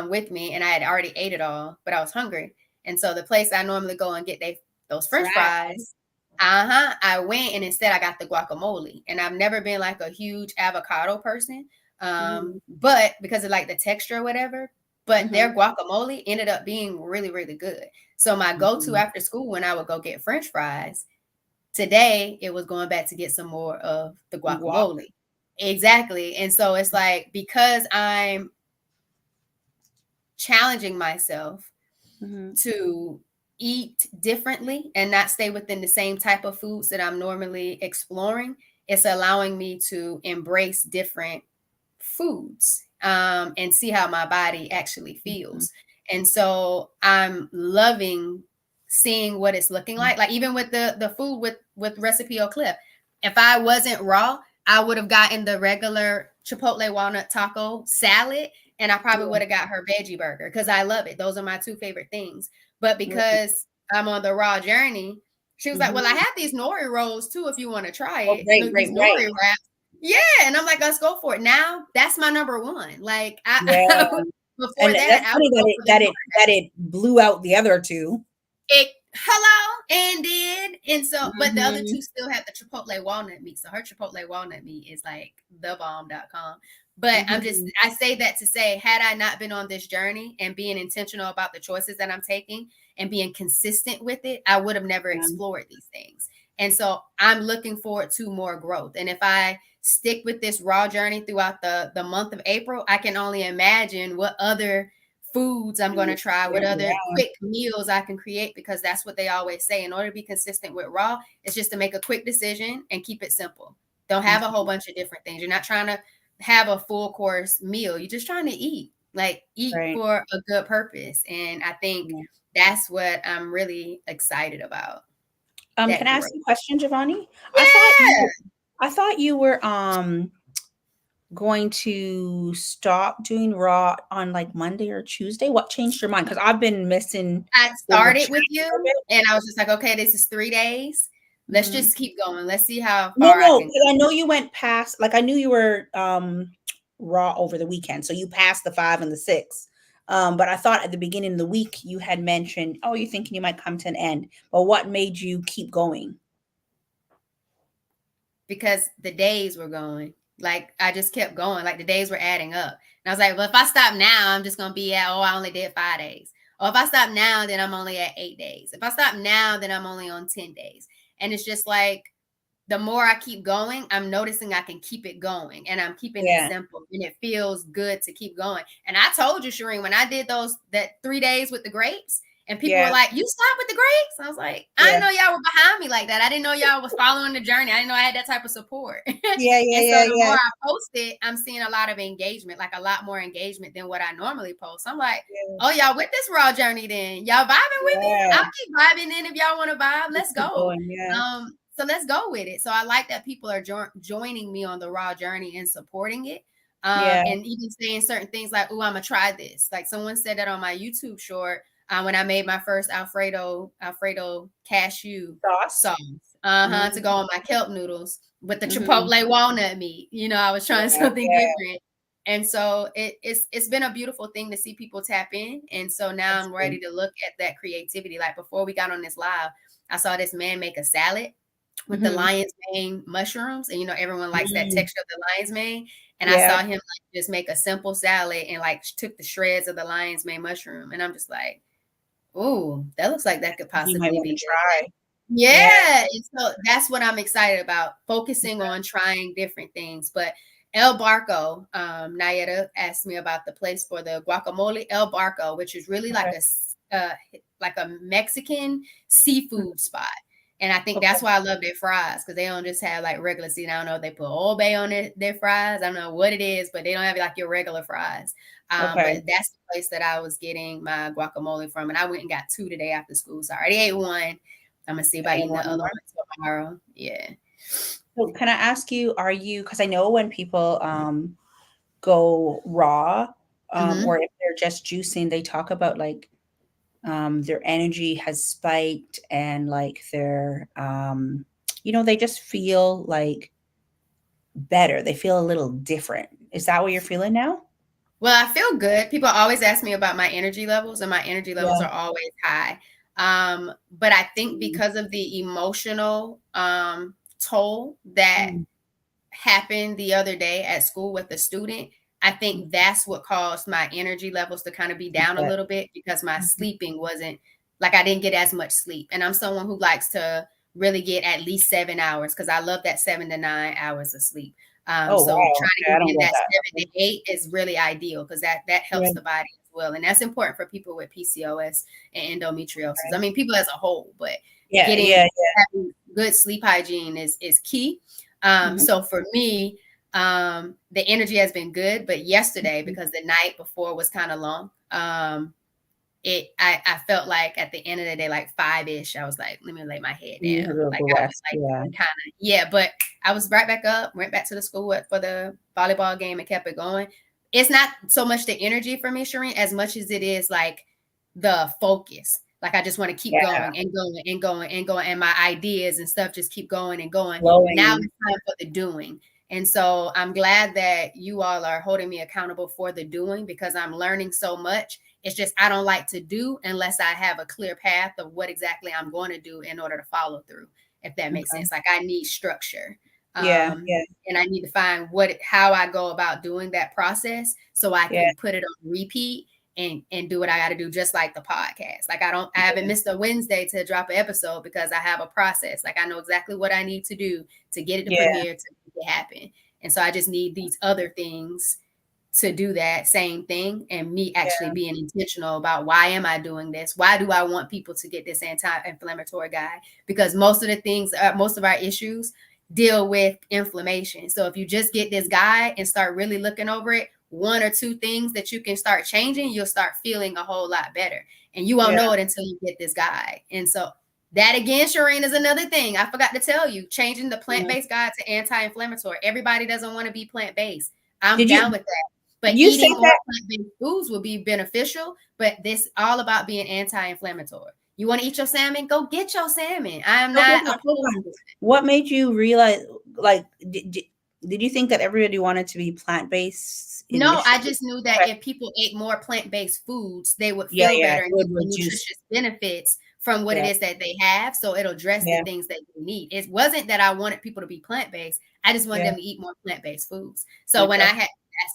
B: with me and I had already ate it all, but I was hungry. And so the place I normally go and get those French fries, I went and instead I got the guacamole. And I've never been like a huge avocado person, but because of like the texture or whatever, but their guacamole ended up being really, really good. So my go-to after school when I would go get French fries, today it was going back to get some more of the guacamole. Exactly. And so it's like, because I'm challenging myself to eat differently and not stay within the same type of foods that I'm normally exploring, it's allowing me to embrace different foods and see how my body actually feels. And so I'm loving seeing what it's looking like. Like even with the food with Recipe or Clip, if I wasn't raw, I would have gotten the regular Chipotle walnut taco salad, and I probably would have got her veggie burger because I love it. Those are my two favorite things. But because I'm on the raw journey, she was like, well, I have these nori rolls too if you want to try it. These nori wraps. Yeah. And I'm like, let's go for it. Now that's my number one. Like before
A: and
B: that,
A: that's funny that it blew out the other two.
B: And did. And so, but the other two still have the Chipotle walnut meat. So her Chipotle walnut meat is like thebomb.com. But I say that to say, had I not been on this journey and being intentional about the choices that I'm taking and being consistent with it, I would have never explored these things. And so I'm looking forward to more growth. And if I stick with this raw journey throughout the month of April, I can only imagine what other foods I'm going to try, what other quick meals I can create, because that's what they always say. In order to be consistent with raw, it's just to make a quick decision and keep it simple. Don't have a whole bunch of different things. You're not trying to have a full course meal. You're just trying to eat for a good purpose. And I think that's what I'm really excited about.
A: Can I ask you a question, Giovanni?
B: Yeah.
A: I thought you were going to stop doing raw on like Monday or Tuesday. What changed your mind? Because I've been missing.
B: I started with you and I was just like, okay, this is 3 days. Let's just keep going. Let's see how far
A: I know you went past, like I knew you were raw over the weekend. So you passed the 5 and the 6. But I thought at the beginning of the week you had mentioned, oh, you're thinking you might come to an end. But what made you keep going?
B: Because the days were going. Like I just kept going. Like the days were adding up. And I was like, well, if I stop now, I'm just going to be at, I only did 5 days. Or if I stop now, then I'm only at 8 days. If I stop now, then I'm only on 10 days. And it's just like, the more I keep going, I'm noticing I can keep it going, and I'm keeping it simple, and it feels good to keep going. And I told you, Shireen, when I did that 3 days with the grapes, and people were like, you stopped with the grapes? I was like, I didn't know y'all were behind me like that. I didn't know y'all was following the journey. I didn't know I had that type of support. And so the more I post it, I'm seeing a lot of engagement, like a lot more engagement than what I normally post. I'm like, oh, y'all with this raw journey then? Y'all vibing with me? I'll keep vibing in if y'all want to vibe. Let's go. So let's go with it. So I like that people are joining me on the raw journey and supporting it. And even saying certain things like, oh, I'm going to try this. Like someone said that on my YouTube short when I made my first Alfredo cashew sauce to go on my kelp noodles with the Chipotle walnut meat. You know, I was trying something different. And so it's been a beautiful thing to see people tap in. And so now I'm ready to look at that creativity. Like before we got on this live, I saw this man make a salad with the lion's mane mushrooms. And, you know, everyone likes that texture of the lion's mane. And I saw him like just make a simple salad and like took the shreds of the lion's mane mushroom. And I'm just like, oh, that looks like that could possibly be
A: try.
B: Yeah. And so that's what I'm excited about, focusing on trying different things. But El Barco, Nayeta asked me about the place for the guacamole. El Barco, which is really like a Mexican seafood spot. And I think that's why I love their fries, because they don't just have like regular seafood. I don't know if they put Old Bay on their fries. I don't know what it is, but they don't have like your regular fries. But that's the place that I was getting my guacamole from. And I went and got 2 today after school. So I already ate 1. I'm going to see if I eat the other one tomorrow. Yeah.
A: So can I ask you, because I know when people go raw, or if they're just juicing, they talk about like their energy has spiked and like their, they just feel like better. They feel a little different. Is that what you're feeling now?
B: Well, I feel good. People always ask me about my energy levels, and my energy levels are always high. But I think because of the emotional toll that happened the other day at school with the student, I think that's what caused my energy levels to kind of be down a little bit, because my sleeping wasn't like, I didn't get as much sleep. And I'm someone who likes to really get at least 7 hours, because I love that 7 to 9 hours of sleep. So trying to get in that 7 to 8 is really ideal, because that helps the body as well. And that's important for people with PCOS and endometriosis. I mean, people as a whole, but having good sleep hygiene is key. So for me, the energy has been good, but yesterday, because the night before was kind of long, I felt like at the end of the day, like 5-ish, I was like, let me lay my head down. Like I was like kind of, but I was right back up, went back to the school for the volleyball game and kept it going. It's not so much the energy for me, Shireen, as much as it is like the focus. Like I just want to keep going and going and going and going, and my ideas and stuff just keep going and going. Now it's time for the doing. And so I'm glad that you all are holding me accountable for the doing, because I'm learning so much. It's just I don't like to do unless I have a clear path of what exactly I'm going to do in order to follow through, if that makes sense. Like I need structure. And I need to find how I go about doing that process, so I can put it on repeat and do what I got to do, just like the podcast. Like I haven't missed a Wednesday to drop an episode, because I have a process. Like I know exactly what I need to do to get it to premiere, to make it happen. And so I just need these other things to do that same thing, and me actually being intentional about, why am I doing this? Why do I want people to get this anti-inflammatory guide? Because most of our issues deal with inflammation. So if you just get this guide and start really looking over it, 1 or 2 things that you can start changing, you'll start feeling a whole lot better. And you won't know it until you get this guide. And so that, again, Shireen, is another thing I forgot to tell you, changing the plant-based guide to anti-inflammatory. Everybody doesn't want to be plant-based. I'm down with that. But eating more plant-based foods will be beneficial, but this all about being anti-inflammatory. You want to eat your salmon? Go get your salmon. I am not opposed.
A: What made you realize, like, did you think that everybody wanted to be plant-based?
B: No, I just knew that if people ate more plant-based foods, they would feel better and get the nutritious benefits from what it is that they have. So it'll address the things that you need. It wasn't that I wanted people to be plant-based. I just wanted them to eat more plant-based foods. So when I had,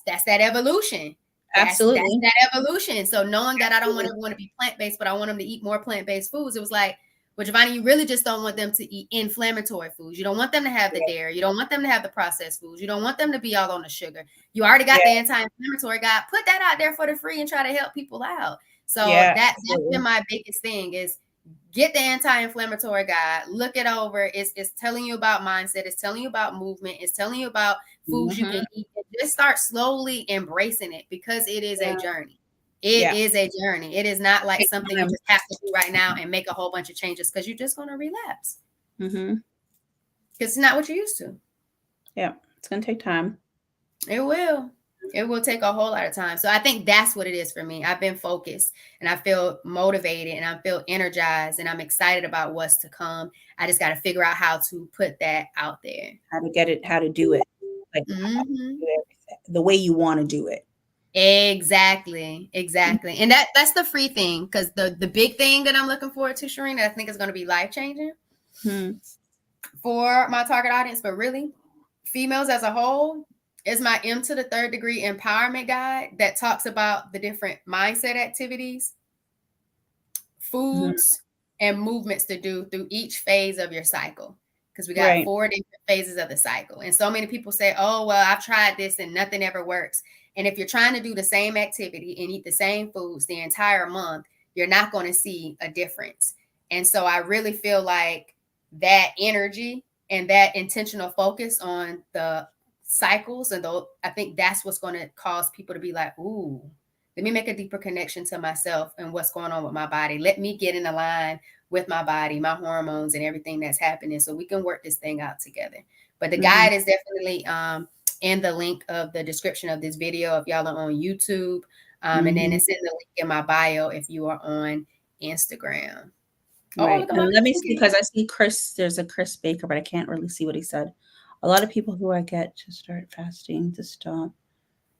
B: that's that evolution.
A: Absolutely.
B: That's that evolution. So knowing that I don't want everyone to be plant-based, but I want them to eat more plant-based foods, it was like, well, Giovanni, you really just don't want them to eat inflammatory foods. You don't want them to have the dairy. You don't want them to have the processed foods. You don't want them to be all on the sugar. You already got the anti-inflammatory guide. Put that out there for the free and try to help people out. So that's been my biggest thing, is get the anti-inflammatory guide, look it over. It's telling you about mindset. It's telling you about movement. It's telling you about foods you can eat. And just start slowly embracing it, because it is a journey. It is a journey. It is not like something you just have to do right now and make a whole bunch of changes, because you're just going to relapse. Because it's not what you're used to.
A: Yeah, it's going to take time.
B: It will. It will take a whole lot of time. So I think that's what it is for me. I've been focused, and I feel motivated, and I feel energized, and I'm excited about what's to come. I just got to figure out how to put that out there.
A: How to get it, how to do it. Like the way you want to do it.
B: Exactly. And that's the free thing, because the big thing that I'm looking forward to, Shireen, that I think is going to be life-changing for my target audience, but really females as a whole, is my M to the 3rd degree empowerment guide that talks about the different mindset activities, foods, and movements to do through each phase of your cycle. Because we got 4 different phases of the cycle. And so many people say, oh, well, I've tried this and nothing ever works. And if you're trying to do the same activity and eat the same foods the entire month, you're not going to see a difference. And so I really feel like that energy and that intentional focus on the cycles, and I think that's what's going to cause people to be like, ooh, Let me make a deeper connection to myself and what's going on with my body. Let me get in a line with my body, my hormones, and everything that's happening, so we can work this thing out together. But the guide is definitely in the link of the description of this video if y'all are on YouTube. And then it's in the link in my bio if you are on Instagram.
A: Right. Oh, and let me see, because I see Chris, there's a Chris Baker, but I can't really see what he said. A lot of people who I get to start fasting to stop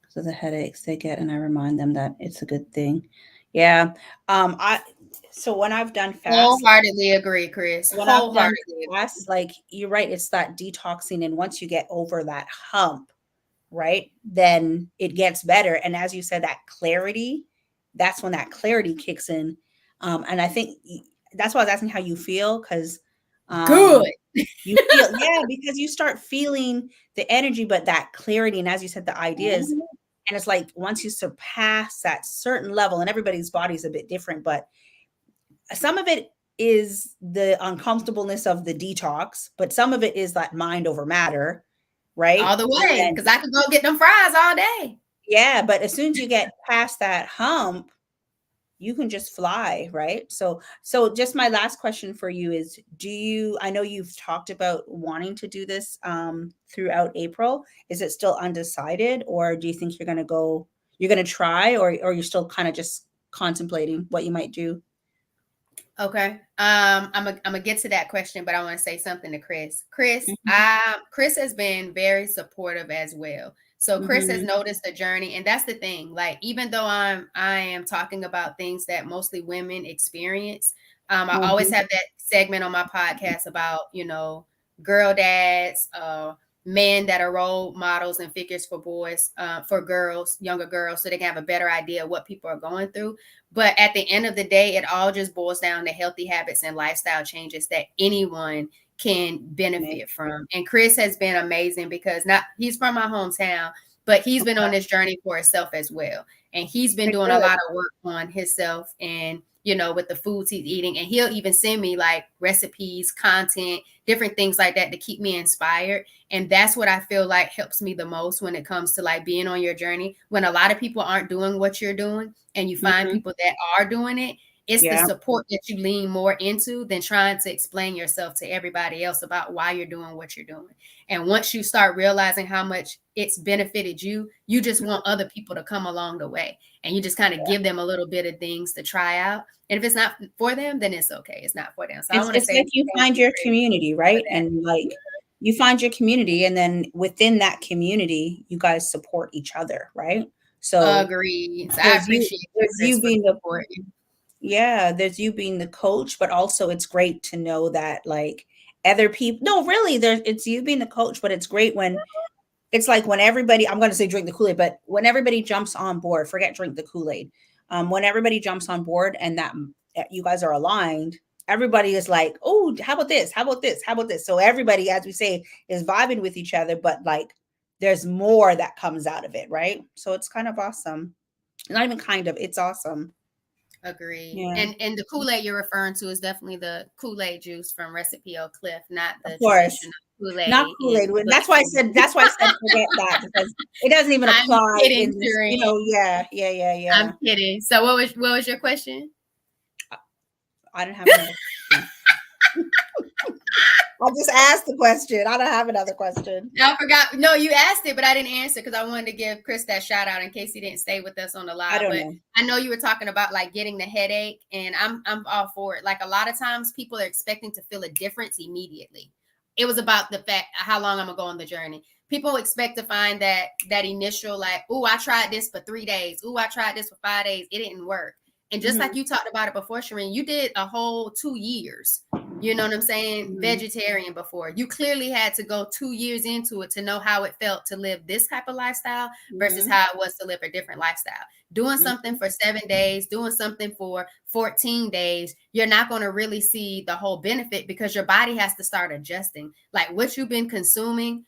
A: because of the headaches they get, and I remind them that it's a good thing. Yeah. So when I've done fast,
B: wholeheartedly agree, Chris. Wholeheartedly
A: fast, like you're right, it's that detoxing, and once you get over that hump, right, then it gets better. And as you said, that clarity, that's when that clarity kicks in. And I think that's why I was asking how you feel, because
B: good.
A: You feel, yeah, because you start feeling the energy, but that clarity, and as you said, the ideas. And it's like once you surpass that certain level, and everybody's body is a bit different, but some of it is the uncomfortableness of the detox, but some of it is that mind over matter, right?
B: All the way, because I could go get them fries all day.
A: Yeah, but as soon as you get past that hump, you can just fly, right? So just my last question for you is, I know you've talked about wanting to do this throughout April. Is it still undecided, or do you think you're going to try, or you're still kind of just contemplating what you might do?
B: Okay. I'm gonna get to that question, but I want to say something to Chris. Chris has been very supportive as well. So Chris has noticed the journey, and that's the thing. Like, even though I am talking about things that mostly women experience, I always have that segment on my podcast about, girl dads, men that are role models and figures for boys, for girls, younger girls, so they can have a better idea of what people are going through. But at the end of the day, it all just boils down to healthy habits and lifestyle changes that anyone can benefit from. And Chris has been amazing, because he's from my hometown, but he's been on this journey for himself as well. And he's been doing a lot of work on himself and, with the foods he's eating. And he'll even send me like recipes, content, different things like that to keep me inspired. And that's what I feel like helps me the most when it comes to like being on your journey. When a lot of people aren't doing what you're doing, and you find people that are doing it, it's the support that you lean more into than trying to explain yourself to everybody else about why you're doing what you're doing. And once you start realizing how much it's benefited you, you just want other people to come along the way. And you just kind of give them a little bit of things to try out. And if it's not for them, then it's okay. It's not for them. So I want to say,
A: like you find your community, right? And like you find your community, and then within that community, you guys support each other, right? So
B: agreed. So I appreciate you being
A: there's you being the coach, but also it's great to know that like other people, no, really, it's you being the coach, but it's great when it's like when everybody, I'm going to say drink the Kool-Aid, but when everybody jumps on board, forget drink the Kool-Aid. When everybody jumps on board and that you guys are aligned, everybody is like, oh, how about this? How about this? How about this? So everybody, as we say, is vibing with each other, but like there's more that comes out of it, right? So it's kind of awesome. Not even kind of, it's awesome.
B: Agree. Yeah. And the Kool-Aid you're referring to is definitely the Kool-Aid juice from Recipe Cliff, not the traditional Kool-Aid.
A: Not Kool-Aid. That's why I said forget that, because it doesn't even apply in this, yeah.
B: I'm kidding. So what was your question?
A: I didn't have another question. I just asked the question. I don't have another question.
B: I forgot. No, you asked it, but I didn't answer because I wanted to give Chris that shout out in case he didn't stay with us on the live. I know you were talking about like getting the headache, and I'm all for it. Like a lot of times people are expecting to feel a difference immediately. It was about the fact how long I'm gonna go on the journey. People expect to find that initial like, oh, I tried this for 3 days. Oh, I tried this for 5 days. It didn't work. And just like you talked about it before, Shireen, you did a whole 2 years. You know what I'm saying? Vegetarian before. You clearly had to go 2 years into it to know how it felt to live this type of lifestyle versus how it was to live a different lifestyle. Doing something for 7 days, doing something for 14 days, you're not going to really see the whole benefit because your body has to start adjusting. Like what you've been consuming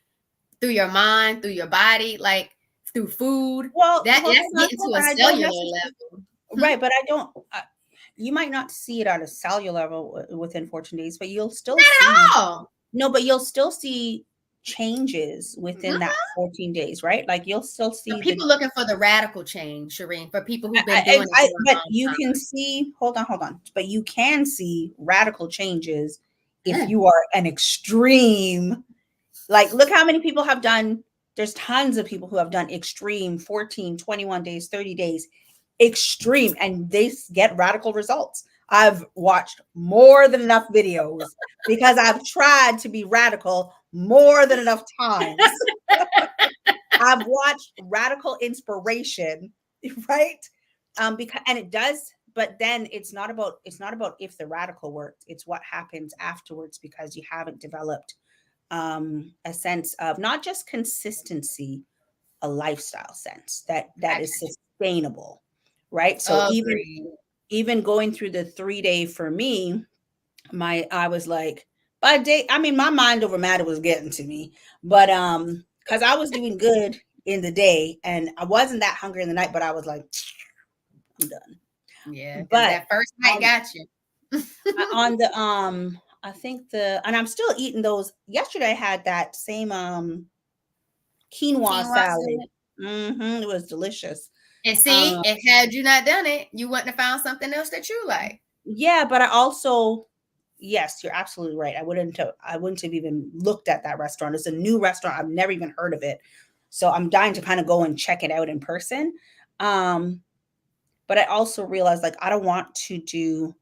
B: through your mind, through your body, like through food.
A: Well,
B: that's getting to a cellular level.
A: Right, but I don't. You might not see it at a cellular level within 14 days, but you'll still
B: not
A: see.
B: At all.
A: No, but you'll still see changes within that 14 days, right? Like you'll still
B: So
A: see
B: people looking for the radical change, Shireen, for people who've been doing it for a
A: but
B: long
A: you
B: time.
A: can see, hold on, but you can see radical changes if
B: Mm.
A: you are an extreme, like look how many people have done, there's tons of people who have done extreme 14, 21 days, 30 days, extreme, and they get radical results. I've watched more than enough videos because I've tried to be radical more than enough times. I've watched radical inspiration, right? Because and it does, but then it's not about if the radical worked. It's what happens afterwards because you haven't developed a sense of not just consistency, a lifestyle sense that is sustainable, right? So
B: Agreed.
A: even going through the 3 day for me, I was like, by day, I mean, my mind over matter was getting to me, but because I was doing good in the day and I wasn't that hungry in the night, but I was like, I'm done.
B: Yeah, because
A: But
B: that first night got you.
A: on the I think and I'm still eating those. Yesterday I had that same quinoa
B: Quinoa
A: salad.
B: salad.
A: It was delicious.
B: And see,
A: Um,
B: if had you not done it, you wouldn't have found something else that you like.
A: yeah, but I also, yes, you're absolutely right. I wouldn't have even looked at that restaurant. It's a new restaurant. I've never even heard of it. So I'm dying to kind of go and check it out in person. Um, but I also realized like I don't want to do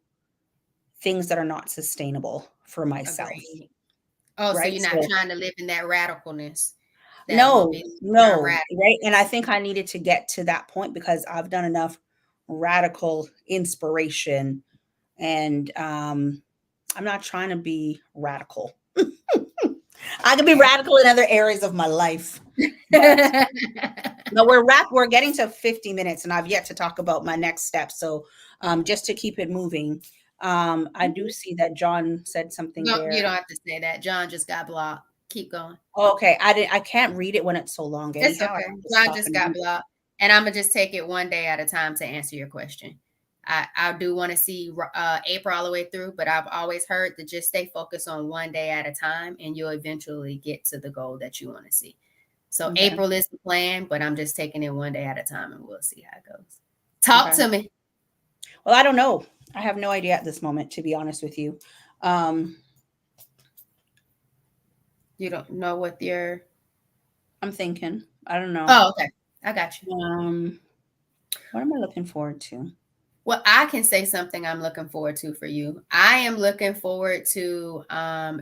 A: things that are not sustainable for myself.
B: Agreed. Oh, so
A: Right.
B: you're not
A: So
B: trying to live in that radicalness that will
A: no,
B: be term
A: no,
B: radical.
A: right. And I think I needed to get to that point because I've done enough radical inspiration and I'm not trying to be radical. I can be radical in other areas of my life, but no, we're getting to 50 minutes, and I've yet to talk about my next step. So, just to keep it moving, I do see that John said something
B: No,
A: there.
B: you don't have to say that. John just got blocked. Keep going.
A: Oh, okay, I can't read it when it's so long.
B: It's
A: Anyhow, I
B: okay.
A: have to
B: John
A: stop
B: just
A: and
B: got
A: read it.
B: blocked. And I'm gonna just take it one day at a time to answer your question. I do want to see April all the way through, but I've always heard to just stay focused on one day at a time, and you'll eventually get to the goal that you want to see. So
A: Okay,
B: April is the plan, but I'm just taking it one day at a time, and we'll see how it goes. Talk
A: okay.
B: to me.
A: Well, I don't know. I have no idea at this moment, to be honest with you. Um,
B: You don't know what your.
A: I'm thinking. I don't know.
B: Oh, okay. I got you.
A: What am I looking forward to?
B: Well, I can say something I'm looking forward to for you. I am looking forward to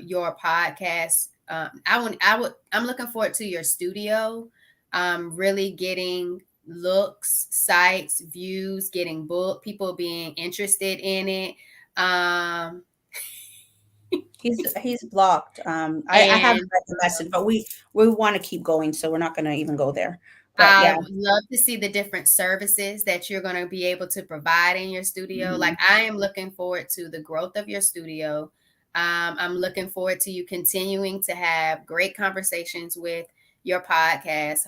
B: your podcast. I'm looking forward to your studio. Really getting looks, sites, views, getting booked, people being interested in it. Um,
A: He's blocked. I have
B: and
A: read the message, but we want to keep going, so we're not going to even go there. But
B: I
A: yeah,
B: would love to see the different services that you're going to be able to provide in your studio.
A: mhm,
B: Like, I am looking forward to the growth of your studio. I'm looking forward to you continuing to have great conversations with your podcast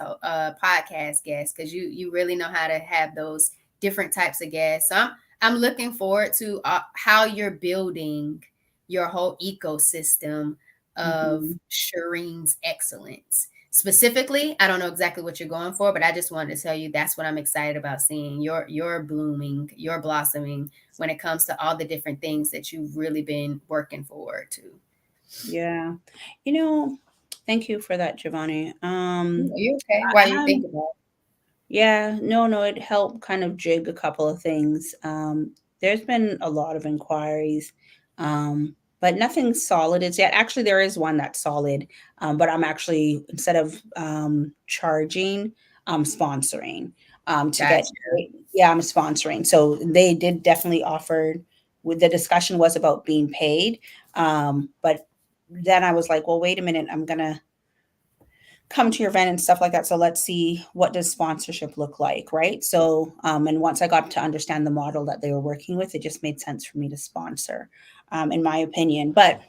B: guests, because you really know how to have those different types of guests. So I'm looking forward to how you're building your whole ecosystem of
A: mhm.
B: Shireen's excellence. Specifically, I don't know exactly what you're going for, but I just wanted to tell you that's what I'm excited about seeing. Your blooming, your blossoming when it comes to all the different things that you've really been working forward to.
A: Yeah. Thank you for that, Giovanni.
B: Are you okay? Why you
A: Um,
B: think about
A: yeah, no, it helped kind of jig a couple of things. There's been a lot of inquiries, but nothing solid is yet. Actually, there is one that's solid, but I'm actually, instead of charging, I'm sponsoring
B: it?
A: to get,
B: Gotcha.
A: yeah, I'm sponsoring. So they did definitely offer, with the discussion was about being paid. But then I was like, well, wait a minute, I'm going to come to your event and stuff like that. So let's see, what does sponsorship look like, right? So and once I got to understand the model that they were working with, it just made sense for me to sponsor, in my opinion. But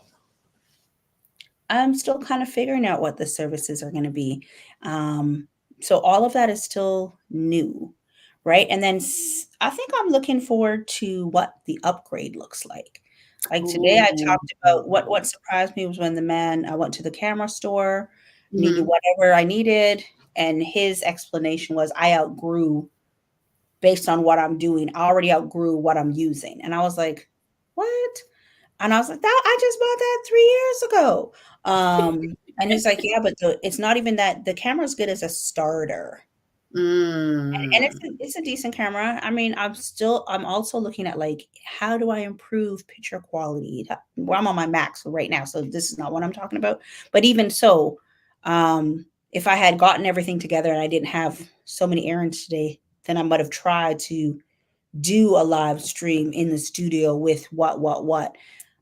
A: I'm still kind of figuring out what the services are going to be. So all of that is still new, right? And then I think I'm looking forward to what the upgrade looks like. Like today, I
B: Ooh.
A: talked about what surprised me was when the man, I went to the camera store. needed whatever I needed. And his explanation was I outgrew based on what I'm doing. I already outgrew what I'm using. And I was like, what? And I was like, that I just bought that 3 years ago. And he's like, yeah, but it's not even that the camera's good as a starter. And
B: Mm.
A: it's a decent camera. I mean, I'm also looking at like how do I improve picture quality? Well, I'm on my Mac so right now, so this is not what I'm talking about. But even so, if I had gotten everything together and I didn't have so many errands today, then I might have tried to do a live stream in the studio with what.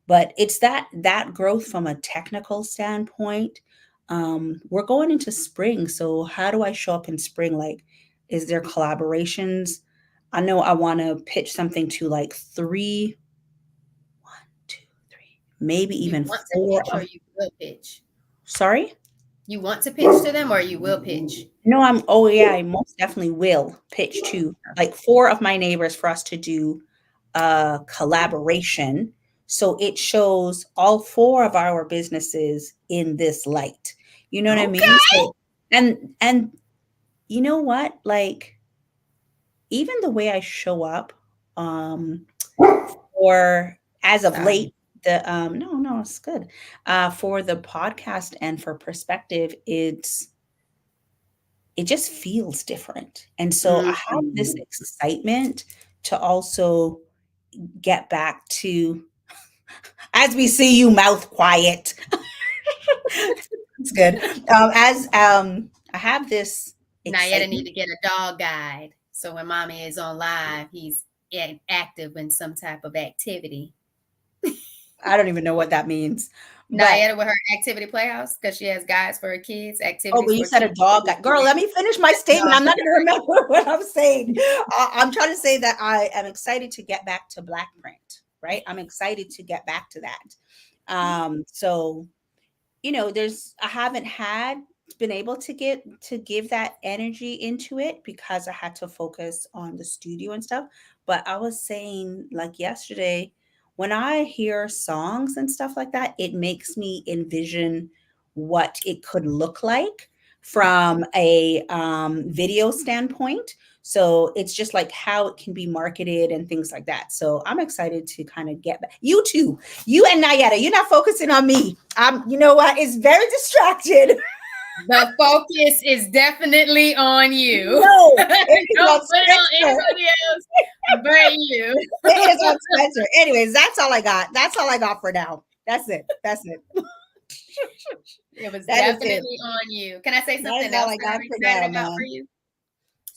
A: But it's that growth from a technical standpoint. We're going into spring, so how do I show up in spring? Like, is there collaborations? I know I want to pitch something to like one, two, three, maybe
B: You
A: even
B: want to
A: four
B: pitch or
A: of.
B: you will pitch?
A: Sorry.
B: You want to pitch to them or you will pitch?
A: No, oh yeah, I most definitely will pitch to like four of my neighbors for us to do a collaboration. So it shows all four of our businesses in this light. You know what I mean?
B: Okay.
A: So, and you know what? Like even the way I show up, um, or as of
B: Sorry.
A: late, the no, it's good. For the podcast and for perspective, it just feels different. And so I have this
B: Mm.
A: excitement to also get back to, as we see you, mouth quiet. It's good. As I have this
B: Nayetta need
A: excitement.
B: to get a dog guide. So when mommy is on live, he's active in some type of activity.
A: I don't even know what that means, but
B: Nayetta with her activity playhouse because she has guides for her kids,
A: oh,
B: activities
A: but you
B: for
A: said a
B: kids.
A: dog. Girl, let me finish my
B: No,
A: statement. I'm not going to remember what I'm saying. I'm trying to say that I am excited to get back to black print, right? I'm excited to get back to that. So I haven't been able to give that energy into it because I had to focus on the studio and stuff. But I was saying like yesterday, when I hear songs and stuff like that, it makes me envision what it could look like from a video standpoint. So it's just like how it can be marketed and things like that. So I'm excited to kind of get back. You too. You and Nayetta, you're not focusing on me. You know what? It's very distracted.
B: the focus is definitely on you.
A: No, it is
B: Don't
A: on
B: put it on
A: Spencer.
B: anybody else but you.
A: It is on Spencer. Anyways, that's all I got. That's all I got for now. That's it. That's it.
B: It was
A: That is it.
B: definitely on you. Can I say
A: That is
B: something
A: all
B: else
A: I
B: that I'm
A: got for
B: excited
A: now,
B: about for
A: man.
B: you?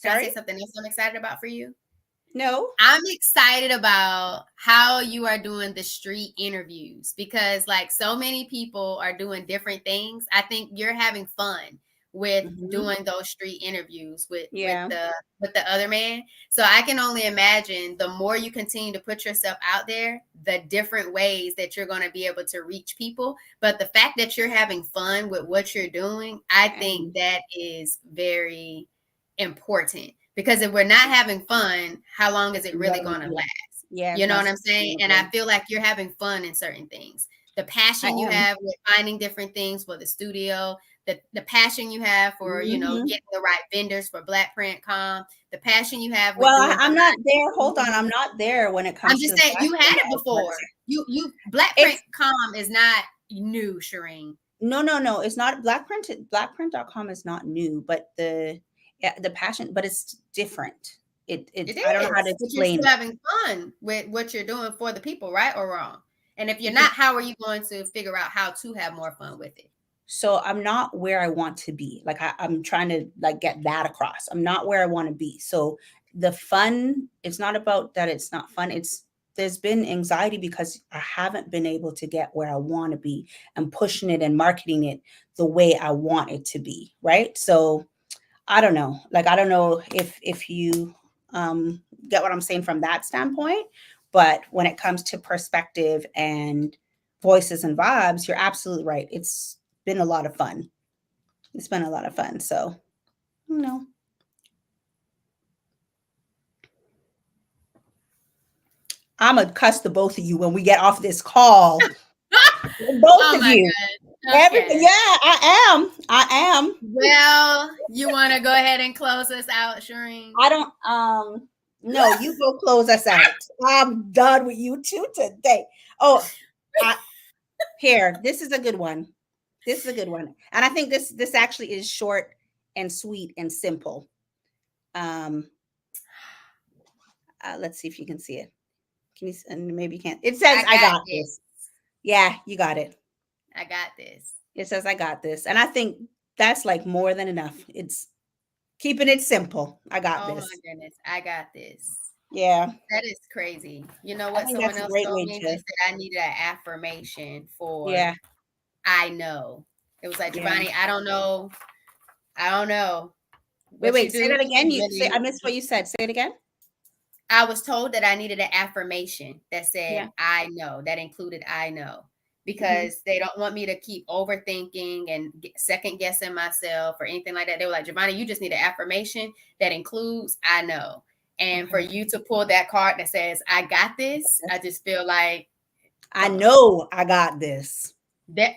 B: Can I
A: Sorry?
B: say something else I'm excited about for you?
A: No.
B: I'm excited about how you are doing the street interviews because like so many people are doing different things. I think you're having fun with doing those street interviews with
A: Yeah.
B: the other man. So I can only imagine the more you continue to put yourself out there, the different ways that you're going to be able to reach people. But the fact that you're having fun with what you're doing, I think that is very important. Because if we're not having fun, how long is it really going to last?
A: Yeah.
B: You know what I'm saying? And I feel like you're having fun in certain things. The passion you have with finding different things for the studio, the passion you have for, getting the right vendors for Black Print Com, the passion you have with
A: Well, I'm not there. Hold on. I'm not there when it comes
B: I'm
A: to
B: just saying you had it before. You Black Print
A: it's
B: Com is not new, Shireen.
A: no. It's not blackprint.com is not new, but the passion, but it's different. It I don't know how to
B: But you're
A: explain
B: still
A: it.
B: having fun with what you're doing for the people, right or wrong? And if you're not, how are you going to figure out how to have more fun with it?
A: So I'm not where I want to be. Like I'm trying to like get that across. I'm not where I want to be. So the fun, it's not about that it's not fun. There's been anxiety because I haven't been able to get where I want to be and pushing it and marketing it the way I want it to be. Right. So I don't know. Like I don't know if you get what I'm saying from that standpoint, but when it comes to perspective and voices and vibes, you're absolutely right. It's been a lot of fun. It's been a lot of fun. So, I'm gonna cuss the both of you when we get off this call. Both
B: Oh
A: of
B: my
A: you.
B: God.
A: Everything.
B: Okay.
A: Yeah, I am. I am.
B: Well, you want to go ahead and close us out, Shireen?
A: I don't. No, you go close us out. I'm done with you two today. Oh, I, here. This is a good one. This is a good one, and I think this actually is short and sweet and simple. Um, let's see if you can see it. Can you? And maybe you can't. It says,
B: I
A: "I
B: got
A: got
B: this.
A: this." Yeah, you got it.
B: I got this.
A: It says, "I got this," and I think that's like more than enough. It's keeping it simple. I got
B: Oh my
A: this.
B: goodness. I got this.
A: Yeah,
B: That is crazy. You know
A: I
B: what?
A: think
B: Someone
A: that's a
B: else
A: great
B: told
A: way
B: me, they
A: to.
B: said I needed an affirmation for
A: Yeah,
B: I know. It was like,
A: yeah.
B: Giovanni, I don't know. I don't know
A: Wait,
B: what you
A: wait. Say
B: do.
A: that again. You say
B: Really,
A: I missed what you said. Say it again.
B: I was told that I needed an affirmation that
A: Yeah.
B: said, I know, that included I know,
A: Hmm.
B: because they don't want me to keep overthinking and second guessing myself or anything like that. They were like, Giovanni, you just need an affirmation that includes I know. And for
A: Okay.
B: you to pull that card that says, I got this, I just feel like,
A: I
B: come on.
A: know I got this.
B: That,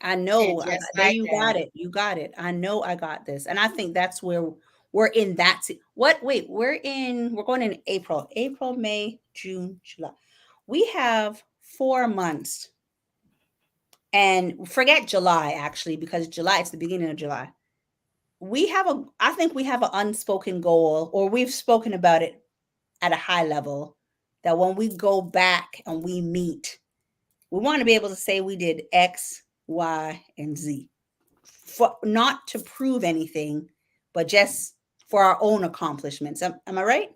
A: I
B: and
A: know I got
B: just
A: there.
B: like
A: You got
B: that,
A: it. You got it. I know I got this. And I think that's where we're in that. What? Wait, we're going in April. April, May, June, July. We have 4 months. And forget July actually, because July, it's the beginning of July. I think we have an unspoken goal, or we've spoken about it at a high level, that when we go back and we meet, we want to be able to say we did X, Y, and Z. For not to prove anything, but just for our own accomplishments. Am I right?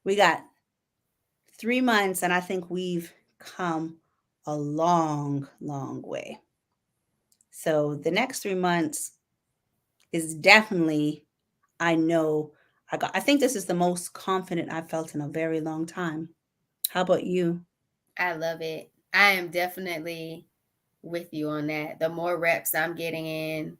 A: We got 3 months, and I think we've come a long, long way. So the next 3 months is definitely, I know I think this is the most confident I've felt in a very long time. How about you?
B: I love it. I am definitely with you on that. The more reps I'm getting in,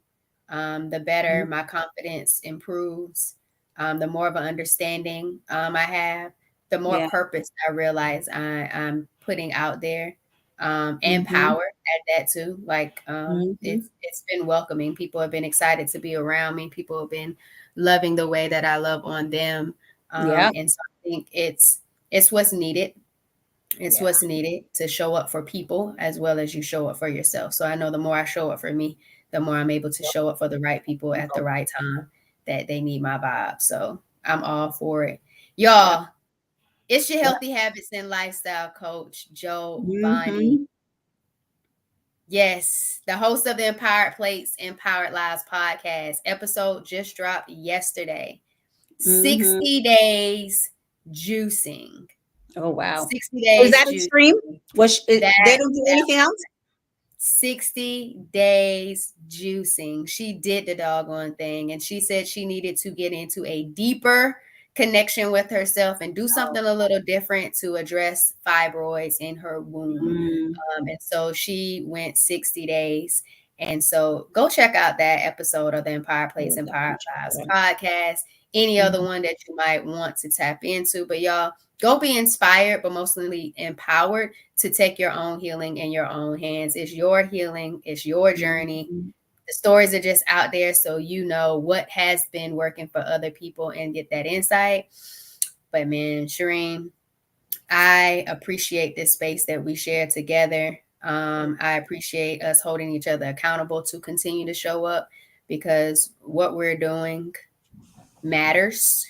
B: the better
A: Mhm.
B: my confidence improves. The more of an understanding I have, the more
A: Yeah.
B: purpose I realize I'm putting out there, and
A: Mhm.
B: power at that too. Like
A: Mhm.
B: it's been welcoming. People have been excited to be around me. People have been loving the way that I love on them,
A: Yeah.
B: and so I think it's what's needed. It's
A: Yeah.
B: what's needed to show up for people as well as you show up for yourself. So I know the more I show up for me, the more I'm able to
A: Yep.
B: show up for the right people at the
A: Yep.
B: right time that they need my vibe. So I'm all for it.
A: Yep.
B: Y'all, it's your
A: Yep.
B: healthy habits and lifestyle coach, Joe Bonnie.
A: Mhm.
B: Yes, the host of the Empowered Plates, Empowered Lives podcast. Episode just dropped yesterday.
A: Mhm.
B: 60 days juicing.
A: Oh wow.
B: 60
A: Was
B: days
A: that extreme?
B: juicing.
A: They
B: That
A: don't do
B: that
A: anything else?
B: 60 days juicing. She did the doggone thing. And she said she needed to get into a deeper connection with herself and do
A: Wow.
B: something a little different to address fibroids in her womb.
A: Mm.
B: And so she went 60 days. And so go check out that episode of the Empire
A: I
B: Place,
A: will
B: Empire
A: definitely check
B: Lives
A: that out.
B: podcast, any other
A: Mhm.
B: one that you might want to tap into. But y'all, go be inspired, but mostly empowered to take your own healing in your own hands. It's your healing, it's your journey.
A: Mhm.
B: The stories are just out there so you know what has been working for other people and get that insight. But man, Shireen, I appreciate this space that we share together. I appreciate us holding each other accountable to continue to show up because what we're doing matters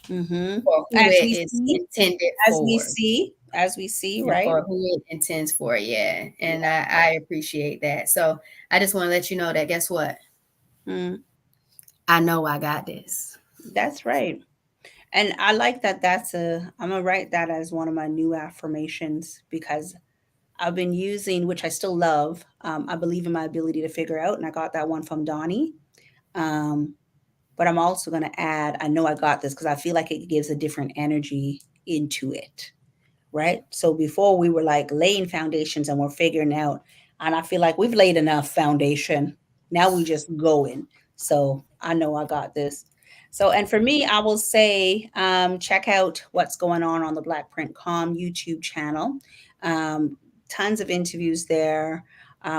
A: Mhm.
B: for who
A: As
B: it
A: we
B: is
A: see,
B: intended
A: as we
B: for.
A: see, as we see,
B: And
A: right?
B: for who it intends for, yeah. And
A: Yeah.
B: I appreciate that. So I just want to let you know that guess what?
A: Mm.
B: I know I got this.
A: That's right. And I like that. I'm gonna write that as one of my new affirmations, because I've been using, which I still love. I believe in my ability to figure out, and I got that one from Donnie. Um, but I'm also going to add, I know I got this, because I feel like it gives a different energy into it, right? So before we were like laying foundations and we're figuring out, and I feel like we've laid enough foundation. Now we just going. So I know I got this. So, and for me, I will say, check out what's going on the Black Print Com YouTube channel. Um, tons of interviews there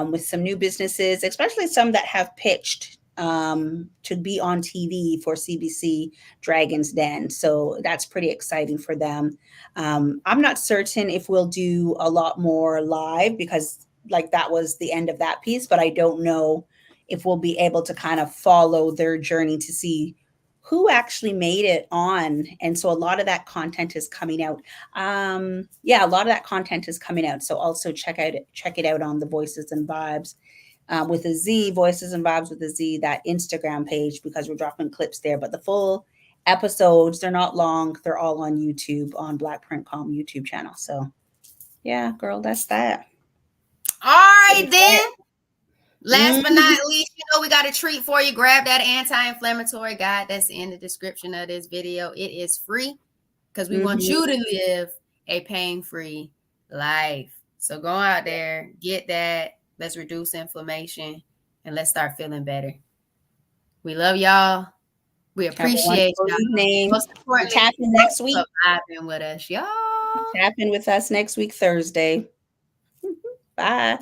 A: with some new businesses, especially some that have pitched to be on TV for CBC Dragon's Den. So that's pretty exciting for them. I'm not certain if we'll do a lot more live because like that was the end of that piece, but I don't know if we'll be able to kind of follow their journey to see who actually made it on. And so a lot of that content is coming out. Yeah, a lot of that content is coming out. So also check it out on the Voices and Vibes with a Z, Voices and Vibes with a Z, that Instagram page, because we're dropping clips there. But the full episodes, they're not long. They're all on YouTube, on Black Print Calm YouTube channel. So yeah, girl, that's that.
B: All right, then. Last but not least, we got a treat for you. Grab that anti-inflammatory guide that's in the description of this video. It is free because we want you to live a pain-free life. So go out there, get that. Let's reduce inflammation and let's start feeling better. We love y'all. We appreciate y'all. Most importantly,
A: tap in next week.
B: Vibing with us, y'all.
A: Tap in with us next week, Thursday. Bye.